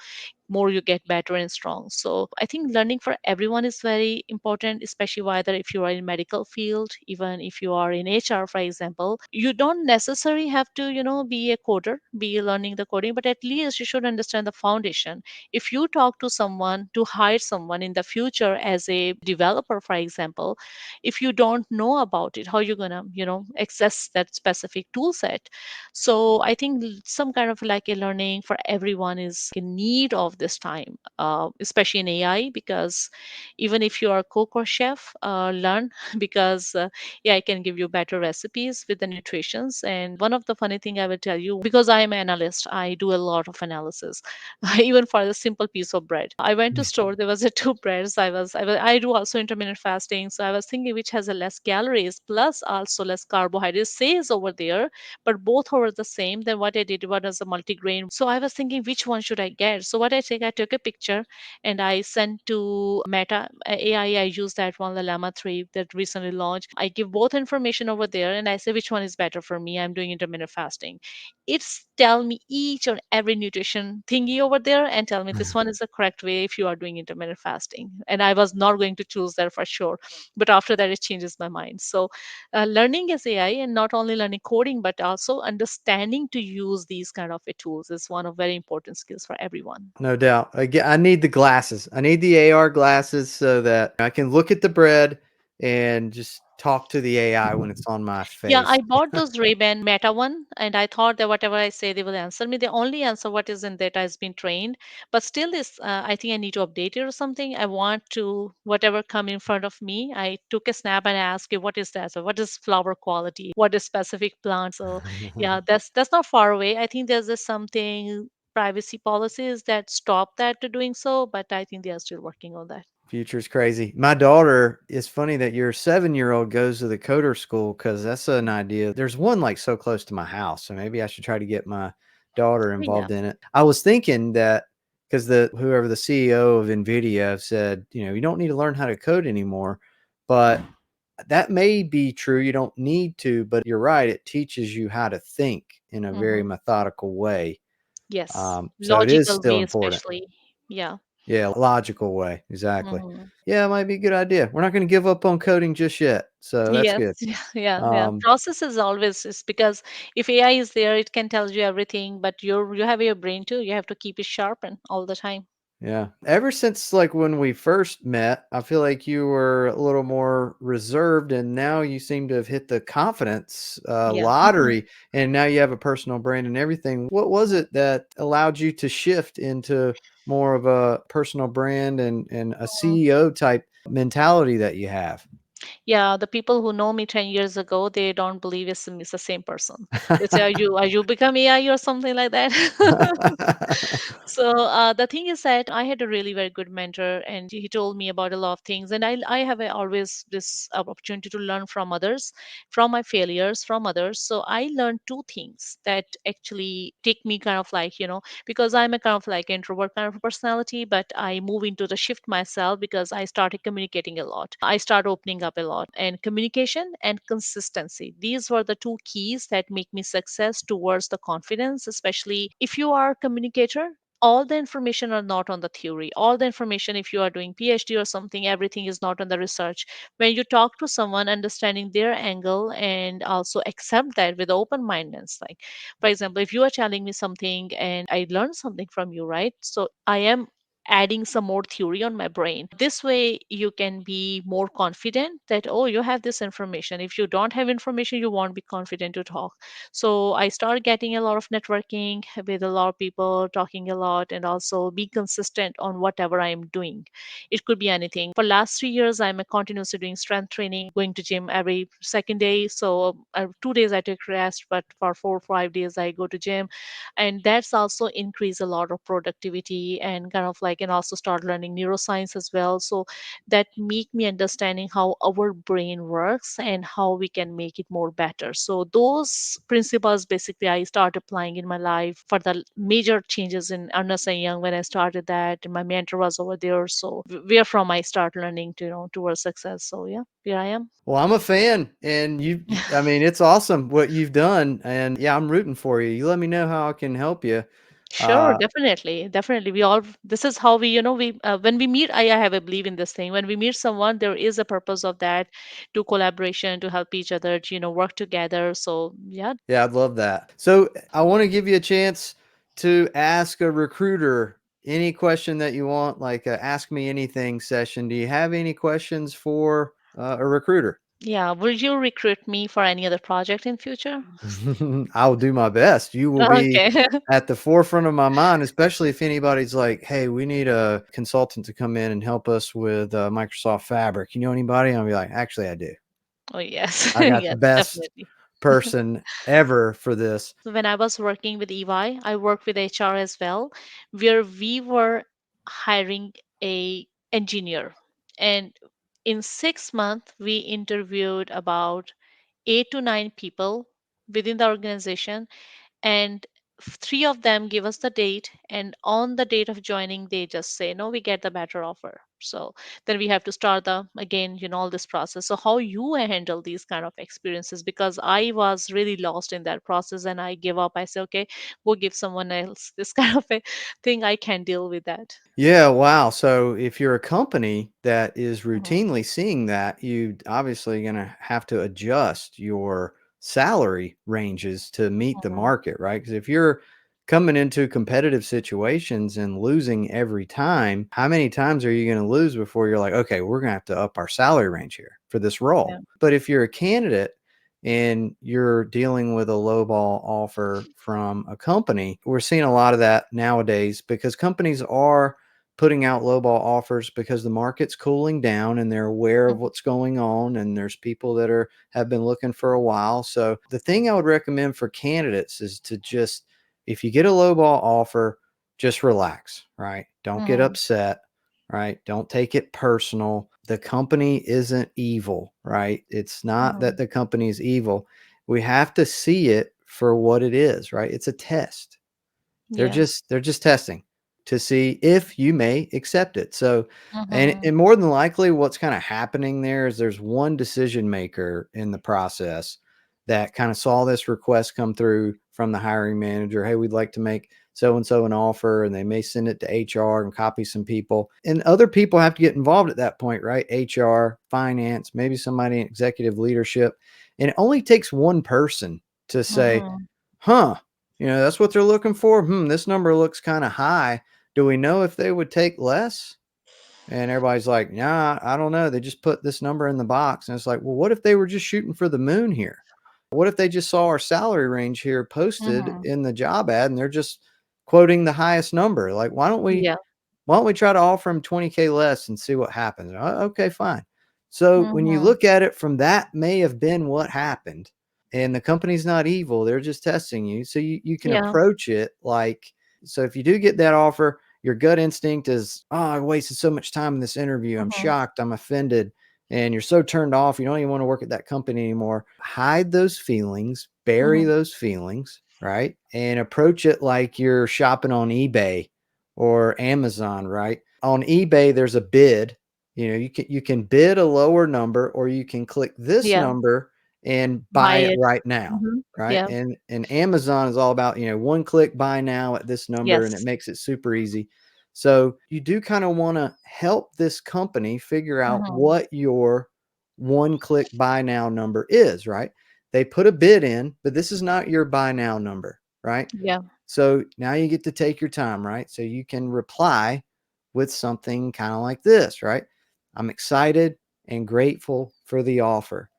more you get better and strong. So I think learning for everyone is very important, especially whether if you are in medical field, even if you are in HR, for example. You don't necessarily have to, be a coder, be learning the coding, but at least you should understand the foundation. If you talk to someone to hire someone in the future as a developer, for example, if you don't know about it, how are you gonna, access that specific tool set? So I think some kind of like a learning for everyone is in need of this time, especially in AI, because even if you are a cook or chef, learn because yeah, I can give you better recipes with the nutritions. And one of the funny thing I will tell you, because I am an analyst, I do a lot of analysis, even for a simple piece of bread. I went to store, there was a two breads. I do also intermittent fasting, so I was thinking which has a less calories plus also less carbohydrates says over there, but both were the same. Then what I did, one was a multigrain. So I was thinking which one should I get. So what I took a picture and I sent to Meta AI. I use that one, the Llama 3 that recently launched. I give both information over there and I say which one is better for me. I'm doing intermittent fasting. It's tell me each or every nutrition thingy over there and tell me this one is the correct way if you are doing intermittent fasting. And I was not going to choose that for sure. But after that, it changes my mind. So learning as AI, and not only learning coding, but also understanding to use these kind of tools is one of very important skills for everyone. No doubt. I need the glasses. I need the AR glasses so that I can look at the bread and just talk to the AI when it's on my Yeah, face. I bought those Ray-Ban Meta one, and I thought that whatever I say, they will answer me. They only answer what is in data has been trained, but still, this I think I need to update it or something. I want to whatever come in front of me. I took a snap and asked you, what is that? So, what is flower quality? What is specific plant? So, yeah, that's not far away. I think there's just something privacy policies that stop that to doing so, but I think they are still working on that. Future's crazy. My daughter, it's funny that your 7-year-old goes to the coder school because that's an idea. There's one like so close to my house, so maybe I should try to get my daughter Yeah. involved in it. I was thinking that because whoever the CEO of NVIDIA said, you don't need to learn how to code anymore, but that may be true. You don't need to, but you're right. It teaches you how to think in a very Hmm. methodical way. Yes. So it is Logical still way, important. especially. Yeah. Yeah, logical way, exactly. Hmm. Yeah, it might be a good idea. We're not gonna give up on coding just yet, so that's Yes, good. yeah. Um, Process is always is because if AI is there, it can tell you everything, but you have your brain too. You have to keep it sharpened all the time. yeah. Ever since, like, when we first met, I feel like you were a little more reserved, and now you seem to have hit the confidence, Yeah. lottery, and now you have a personal brand and everything. What was it that allowed you to shift into more of a personal brand and a CEO type mentality that you have? Yeah, the people who know me 10 years ago, they don't believe it's the same person. They say, are you become AI or something like that? So the thing is that I had a really very good mentor, and he told me about a lot of things. And I have always this opportunity to learn from others, from my failures, from others. So I learned two things that actually take me kind of like, because I'm a kind of like introvert kind of a personality, but I move into the shift myself because I started communicating a lot. I started opening up a lot, and communication and consistency. These were the two keys that make me success towards the confidence, especially if you are a communicator. All the information are not on the theory. All the information, if you are doing PhD or something, everything is not on the research. When you talk to someone, understanding their angle and also accept that with open mindedness, like for example, if you are telling me something and I learned something from you, right? So I am adding some more theory on my brain. This way you can be more confident that, oh, you have this information. If you don't have information, you won't be confident to talk. So I started getting a lot of networking with a lot of people, talking a lot, and also be consistent on whatever I am doing. It could be anything. For last 3 years, I'm continuously doing strength training, going to gym every second day. So 2 days I take rest, but for 4 or 5 days I go to gym, and that's also increase a lot of productivity and kind of like, and also start learning neuroscience as well. So that make me understanding how our brain works and how we can make it more better. So those principles basically I start applying in my life for the major changes in Ernst and Young. When I started that, and my mentor was over there, so where from I start learning to towards success. So yeah, here I am. Well, I'm a fan, and I mean, it's awesome what you've done, and yeah, I'm rooting for you. You let me know how I can help you. Sure, definitely, definitely. We all, this is how we, we, when we meet, I have a belief in this thing. When we meet someone, there is a purpose of that, to collaboration, to help each other, to, work together. So, yeah. Yeah, I'd love that. So I want to give you a chance to ask a recruiter any question that you want, like a ask me anything session. Do you have any questions for a recruiter? Yeah. Will you recruit me for any other project in future? I'll do my best. You will be Okay. at the forefront of my mind, especially if anybody's like, "Hey, we need a consultant to come in and help us with Microsoft Fabric. You know anybody?" I'll be like, "Actually, I do. Oh, yes. I got the Yes, best definitely. person ever for this." So when I was working with EY, I worked with HR as well, where we were hiring a engineer. And in 6 months, we interviewed about 8 to 9 people within the organization, and three of them give us the date, and on the date of joining they just say no, we get the better offer. So then we have to start the again, all this process. So how you handle these kind of experiences? Because I was really lost in that process and I give up. I say, okay, we'll give someone else this kind of a thing. I can deal with that. Yeah, wow. So if you're a company that is Mhm. routinely seeing that, you obviously going to have to adjust your salary ranges to meet the Mhm. market, right? Because if you're coming into competitive situations and losing every time, how many times are you going to lose before you're like, okay, we're going to have to up our salary range here for this Yeah. role? But if you're a candidate and you're dealing with a lowball offer from a company, we're seeing a lot of that nowadays because companies are putting out lowball offers because the market's cooling down and they're aware of Mhm. what's going on, and there's people that are have been looking for a while. So the thing I would recommend for candidates is to just, if you get a lowball offer, just relax, right? Don't get Mhm. upset, right? Don't take it personal. The company isn't evil, right? It's not that Mhm. the company is evil. We have to see it for what it is, right? It's a test. They're Yeah. just testing to see if you may accept it. So, Mhm. and more than likely, what's kind of happening there is there's one decision maker in the process that kind of saw this request come through from the hiring manager. Hey, we'd like to make so and so an offer, and they may send it to HR and copy some people, and other people have to get involved at that point, right? HR, finance, maybe somebody in executive leadership, and it only takes one person to say, Mhm. huh, that's what they're looking for. This number looks kind of high. Do we know if they would take less? And everybody's like, nah, I don't know. They just put this number in the box. And it's like, well, what if they were just shooting for the moon here? What if they just saw our salary range here posted Mhm. in the job ad and they're just quoting the highest number? Like, Yeah. why don't we try to offer them 20K less and see what happens? Okay, fine. So when you Mhm. look at it from that may have been what happened, and the company's not evil, they're just testing you. So you can Yeah. approach it like, so if you do get that offer, your gut instinct is, oh, I wasted so much time in this interview. I'm Mhm. shocked. I'm offended. And you're so turned off. You don't even want to work at that company anymore. Hide those feelings, bury Mhm. those feelings, right? And approach it like you're shopping on eBay or Amazon, right? On eBay, there's a bid. You can bid a lower number, or you can click this Yeah. number and Buy buy it it. right now, Mhm. right? Yeah. And Amazon is all about, one click buy now at this number, and it Yes. makes it super easy. So you do kind of want to help this company figure out Mhm. what your one click buy now number is, right? They put a bid in, but this is not your buy now number, right? Yeah. So now you get to take your time, right? So you can reply with something kind of like this, right? I'm excited and grateful for the offer.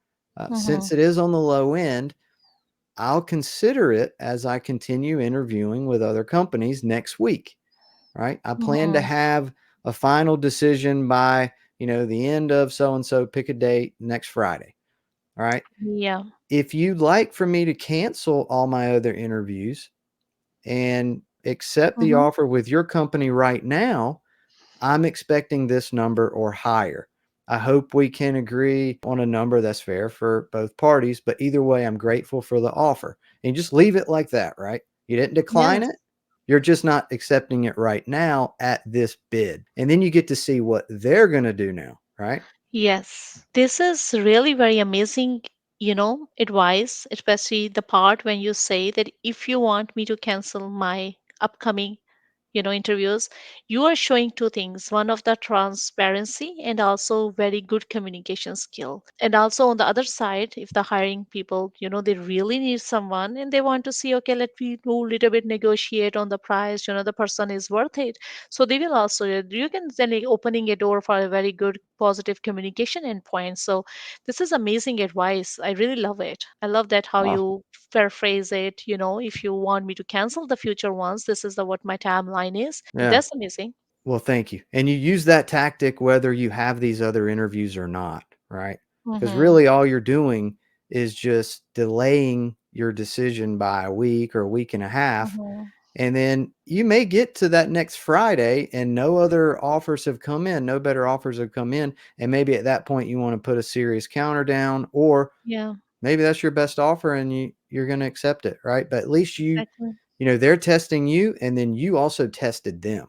Since Mhm. it is on the low end, I'll consider it as I continue interviewing with other companies next week, right? I plan to Mhm. have a final decision by, the end of so and so, pick a date next Friday. All right. Yeah. If you'd like for me to cancel all my other interviews and accept the Mhm. offer with your company right now, I'm expecting this number or higher. I hope we can agree on a number that's fair for both parties, but either way, I'm grateful for the offer. And just leave it like that, right? You didn't decline Yes. it. You're just not accepting it right now at this bid. And then you get to see what they're going to do now, right? Yes. This is really very amazing, advice, especially the part when you say that if you want me to cancel my upcoming interviews, you are showing two things: one of the transparency and also very good communication skill. And also on the other side, if the hiring people, they really need someone and they want to see, okay, let me do a little bit negotiate on the price, the person is worth it. So they will also, you can then opening a door for a very good positive communication endpoint. So this is amazing advice. I really love it. I love that how Wow. you paraphrase it. If you want me to cancel the future ones, this is the what my timeline is. Yeah. That's amazing. Well, thank you. And you use that tactic whether you have these other interviews or not, right? Because Mm-hmm. really all you're doing is just delaying your decision by a week or a week and a half. Mm-hmm. And then you may get to that next Friday and no other offers have come in, no better offers have come in. And maybe at that point you want to put a serious counter down, or Yeah, maybe that's your best offer and you're going to accept it, right? But at least exactly. they're testing you and then you also tested them.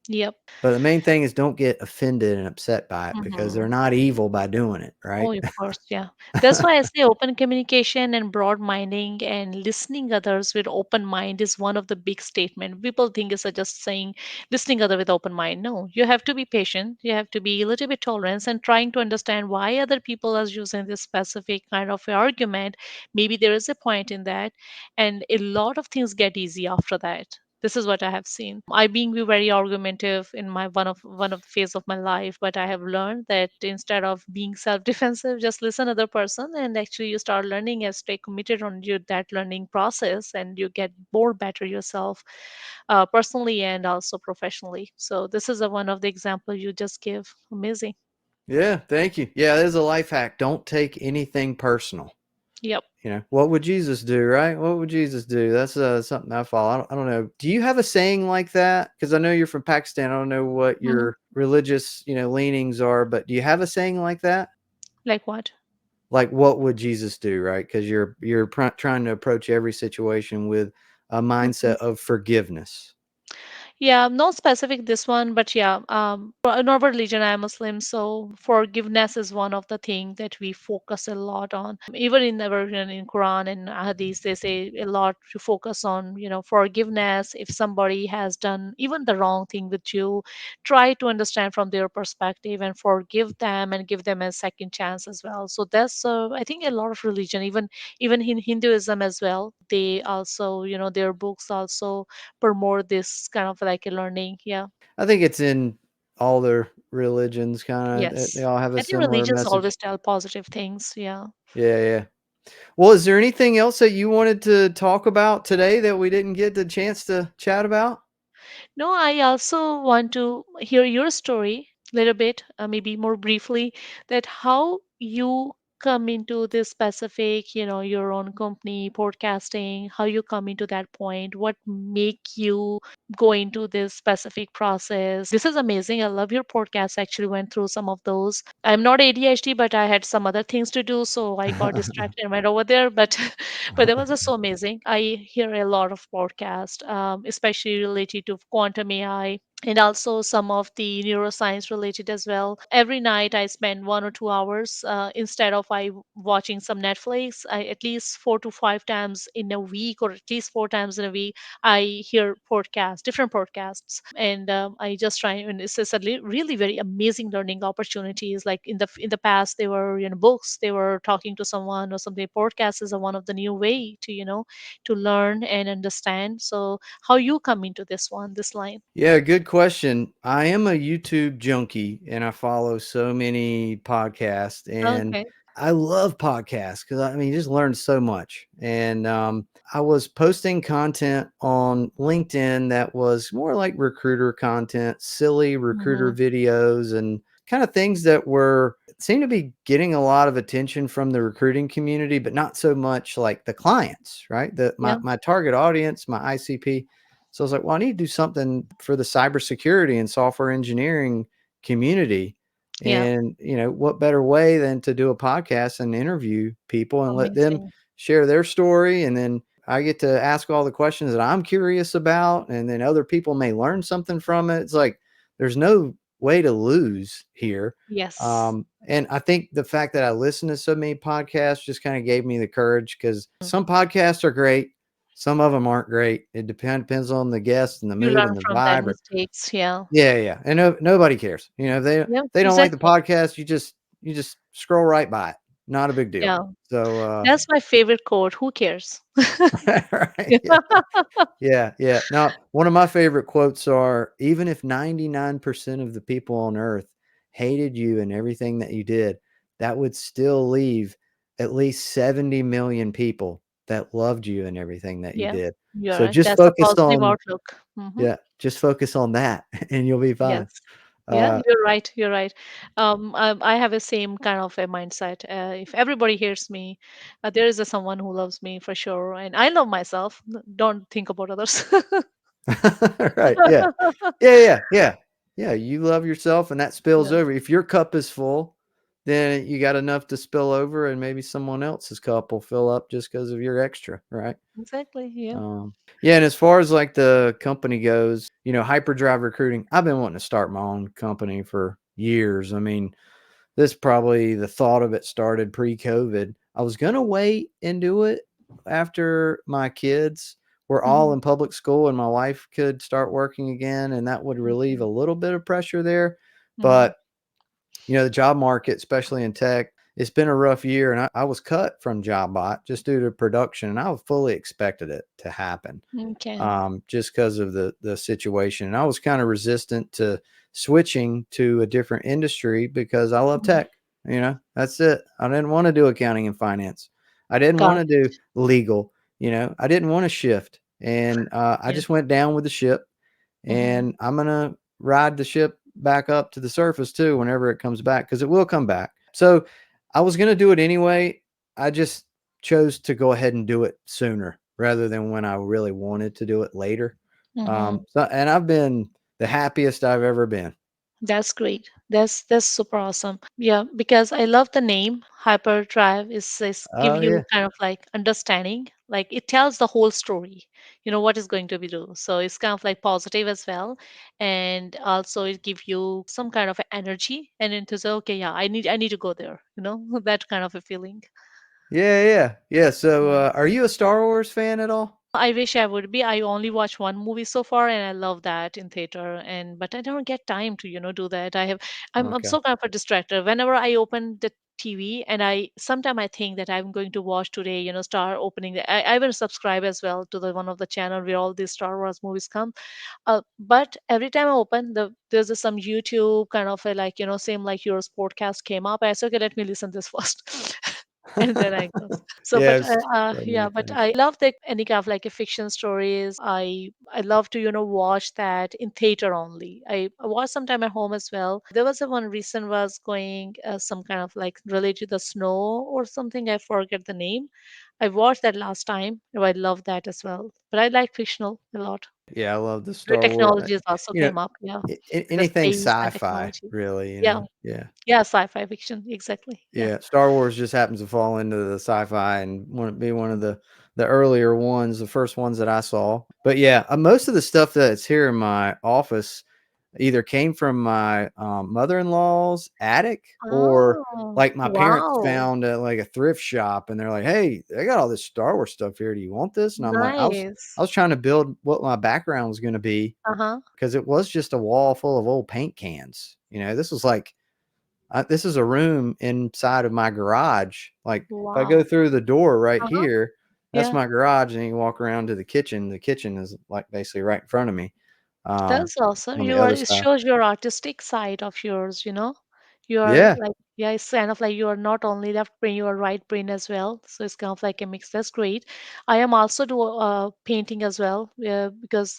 Yep. But the main thing is don't get offended and upset by it because Mm-hmm. they're not evil by doing it, right? Oh, of course, yeah. That's why I say open communication and broad minding and listening others with open mind is one of the big statement. People think it's just saying listening other with open mind. No, you have to be patient. You have to be a little bit tolerant and trying to understand why other people are using this specific kind of argument. Maybe there is a point in that, and a lot of things get easy after that. This is what I have seen. I being very argumentative in my one of the phase of my life, but I have learned that instead of being self-defensive, just listen other person, and actually you start learning and stay committed on your that learning process, and you get more better yourself, personally and also professionally. So this is one of the example you just give. Amazing. Yeah, thank you. Yeah, there's a life hack. Don't take anything personal. Yep. What would Jesus do, right? What would Jesus do? That's something I follow. I don't know. Do you have a saying like that? Because I know you're from Pakistan. I don't know what Hmm. your religious, leanings are, but do you have a saying like that? Like what? Like, what would Jesus do, right? Because you're trying to approach every situation with a mindset of forgiveness. Yeah, no specific this one, but yeah, in our religion, I'm Muslim, so forgiveness is one of the things that we focus a lot on. Even in the version in Quran and Hadith, they say a lot to focus on, forgiveness. If somebody has done even the wrong thing with you, try to understand from their perspective and forgive them and give them a second chance as well. So that's, I think, a lot of religion, even in Hinduism as well, they also, their books also promote this kind of like a learning. Yeah. I think it's in all their religions, kind of. They Yes. all have a I think similar religions message. always tell positive things. Yeah. Yeah, yeah. Well, is there anything else that you wanted to talk about today that we didn't get the chance to chat about? No, I also want to hear your story a little bit, maybe more briefly, that how you come into this specific, your own company, podcasting, how you come into that point, what make you go into this specific process. This is amazing. I love your podcast. I actually went through some of those. I'm not ADHD, but I had some other things to do, so I got distracted and went over there. But but that was just so amazing. I hear a lot of podcasts, especially related to quantum AI and also some of the neuroscience related as well. Every night I spend 1 or 2 hours, instead of I watching some Netflix. I at least 4 to 5 times in a week, or at least 4 times in a week, I hear podcasts, different podcasts, and I just try. And it's a really very amazing learning opportunities. Like in the past, they were books. They were talking to someone or something. Podcast is a one of the new way to to learn and understand. So how you come into this line? Yeah, good question. I am a YouTube junkie and I follow so many podcasts, and Okay. I love podcasts because I mean, you just learn so much. And I was posting content on LinkedIn that was more like recruiter content, silly recruiter Hmm. videos, and kind of things that were seem to be getting a lot of attention from the recruiting community, but not so much like the clients, right? My Yeah. my target audience, my ICP. So I was like, well, I need to do something for the cybersecurity and software engineering community. Yeah. And, what better way than to do a podcast and interview people and let them Amazing. share their story. And then I get to ask all the questions that I'm curious about. And then other people may learn something from it. It's like there's no way to lose here. Yes. And I think the fact that I listen to so many podcasts just kind of gave me the courage, because some podcasts are great. Some of them aren't great. It depends on the guest and the You mood learn and the from that vibe. mistakes. Yeah. Yeah. And nobody cares. If Yeah, they don't like the exactly. podcast, you just scroll right by it. Not a big deal. Yeah. So That's my favorite quote. Who cares? right. Yeah. Now, one of my favorite quotes are, even if 99% of the people on earth hated you and everything that you did, that would still leave at least 70 million people that loved you and everything that you Yeah, did. you're So right. just That's a focus positive on, outlook. Hmm. yeah, just focus on that and you'll be Yes. fine. Yeah, Uh, you're right. You're right. I have a same kind of a mindset. If everybody hears me, there is a someone who loves me for sure, and I love myself. Don't think about others. right. Yeah. You love yourself and that spills Yeah, over. If your cup is full, then you got enough to spill over and maybe someone else's cup will fill up just because of your extra, right? exactly. Yeah. Yeah. And as far as like the company goes, hyperdrive recruiting, I've been wanting to start my own company for years. I mean, this probably the thought of it started pre-COVID. I was going to wait and do it after my kids were all Hmm. in public school and my wife could start working again, and that would relieve a little bit of pressure there. Hmm. But the job market, especially in tech, it's been a rough year, and I was cut from JobBot just due to production, and I fully expected it to happen, Okay. just because of the situation. And I was kind of resistant to switching to a different industry because I love Mhm. tech. That's it. I didn't want to do accounting and finance. I didn't want Got to it. do legal. I didn't want to shift, and I Yeah. just went down with the ship. Hmm. And I'm gonna ride the ship back up to the surface too whenever it comes back, because it will come back. So I was gonna do it anyway. I just chose to go ahead and do it sooner rather than when I really wanted to do it later. Hmm. And I've been the happiest I've ever been. That's great. That's super awesome. Yeah, because I love the name Hyperdrive is give Oh you yeah. kind of like understanding. Like it tells the whole story. What is going to be do. So it's kind of like positive as well. And also it give you some kind of energy and into the okay, yeah, I need to go there, that kind of a feeling. Yeah. So are you a Star Wars fan at all? I wish I would be. I only watched one movie so far, and I love that in theater. And but I don't get time to do that. I'm Okay. so kind of a distractor. Whenever I open the TV, and I think that I'm going to watch today. Start opening. I will subscribe as well to the one of the channel where all these Star Wars movies come. But every time I open there's some YouTube kind of a like same like your podcast came up. I said okay, let me listen this first. And then I go. So, but Yes. So yeah, many but things. I love the any kind of like a fiction stories. I love to watch that in theater only. I watch sometime at home as well. There was a one recent was going some kind of like related to the snow or something. I forget the name. I watched that last time. Oh, I love that as well. But I like fictional a lot. Yeah, I love the New Star Wars. technologies also You know, came up. Yeah, the anything space and sci-fi, technology. really. Yeah, Yeah. yeah, sci-fi fiction exactly. Yeah. Yeah, Star Wars just happens to fall into the sci-fi and want to be one of the earlier ones, the first ones that I saw. But yeah, most of the stuff that's here in my office either came from my mother-in-law's attic, or Oh, like my parents wow. found at like a thrift shop and they're like, "Hey, they got all this Star Wars stuff here. Do you want this?" And I'm like, I Nice. was trying to build what my background was going to be, Uh-huh. because it was just a wall full of old paint cans. This was like this is a room inside of my garage. Like if I go Wow. through the door right Uh-huh. here, that's Yeah, my garage, and you walk around to the kitchen. The kitchen is like basically right in front of me, that's awesome. on the other It side. shows your artistic side of yours. You are Yeah, like, yeah, it's kind of like you are not only left brain, you are right brain as well. So it's kind of like a mix. That's great. I am also do painting as well, because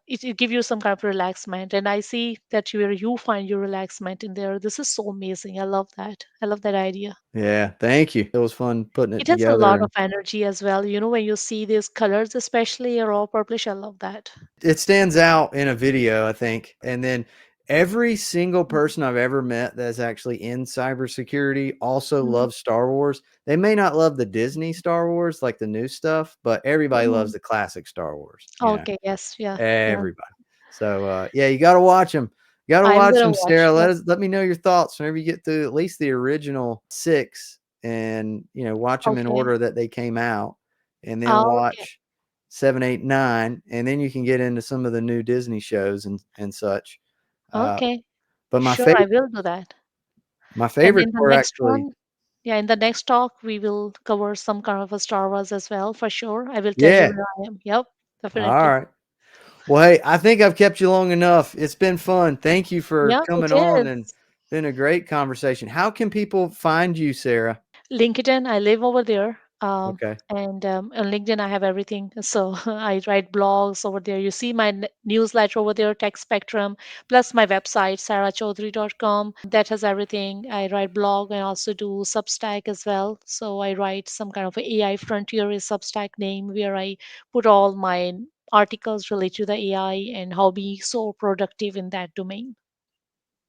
it give you some kind of relaxment. And I see that where you find your relaxment in there. This is so amazing. I love that. I love that idea. yeah. Thank you. It was fun putting it It has a together, lot of and energy as well. When you see these colors, especially raw purplish, I love that. it stands out in a video, I think. And then every single Mhm. person I've ever met that's actually in cybersecurity also Mhm. loves Star Wars. They may not love the Disney Star Wars, like the new stuff, but everybody loves Mhm. the classic Star Wars. Okay, yes, yeah, yeah. Everybody. So yeah, you got to watch them. You got to I'm watch gonna them, watch. Sarah. Yep. Let me know your thoughts whenever you get through at least the original six, and watch them in Okay. order that they came out, and then Oh, okay. watch 7, 8, 9, and then you can get into some of the new Disney shows and such. Uh, Okay. but Sure, I will do that. my And favorites in the were next actually, one, yeah, in the next talk, we will cover some kind of a Star Wars as well, for sure. I will tell you yeah. where I am. Yep, All definitely. right. Well, hey, I think I've kept you long enough. It's been fun. Thank you for Yeah, it coming on and is. been a great conversation. How can people find you, Sarah? LinkedIn, I live over there. Okay. And on LinkedIn, I have everything. So I write blogs over there. You see my newsletter over there, Tech Spectrum, plus my website, sarahchaudhary.com. That has everything. I write blog. I also do Substack as well. So I write some kind of AI Frontier is Substack name where I put all my articles related to the AI and how be so productive in that domain.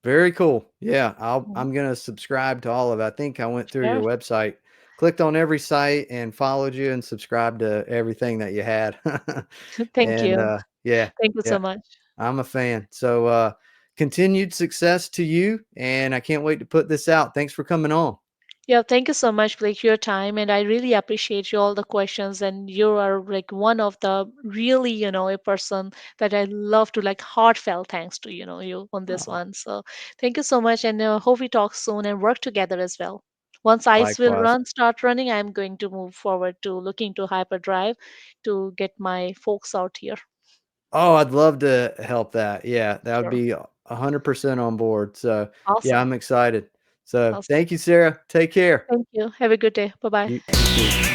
Very cool. Yeah, Mhm. I'm gonna subscribe to all of it. I think I went through your Sure. website, clicked on every site and followed you and subscribed to everything that you had. Thank And you. yeah, Thank you yeah, so much. I'm a fan. So continued success to you, and I can't wait to put this out. Thanks for coming on. Yeah, thank you so much, Blake, for your time. And I really appreciate you all the questions. And you are like one of the really, a person that I love to like heartfelt thanks to, you on this Oh, one. So thank you so much. And hope we talk soon and work together as well. Once ICE will likewise. start running, I'm going to move forward to looking to hyperdrive to get my folks out here. Oh, I'd love to help that. Yeah, that would Sure. be 100% on board. So yeah, Awesome. I'm excited. So Awesome. thank you, Sarah. Take care. Thank you. Have a good day. Bye bye. You too.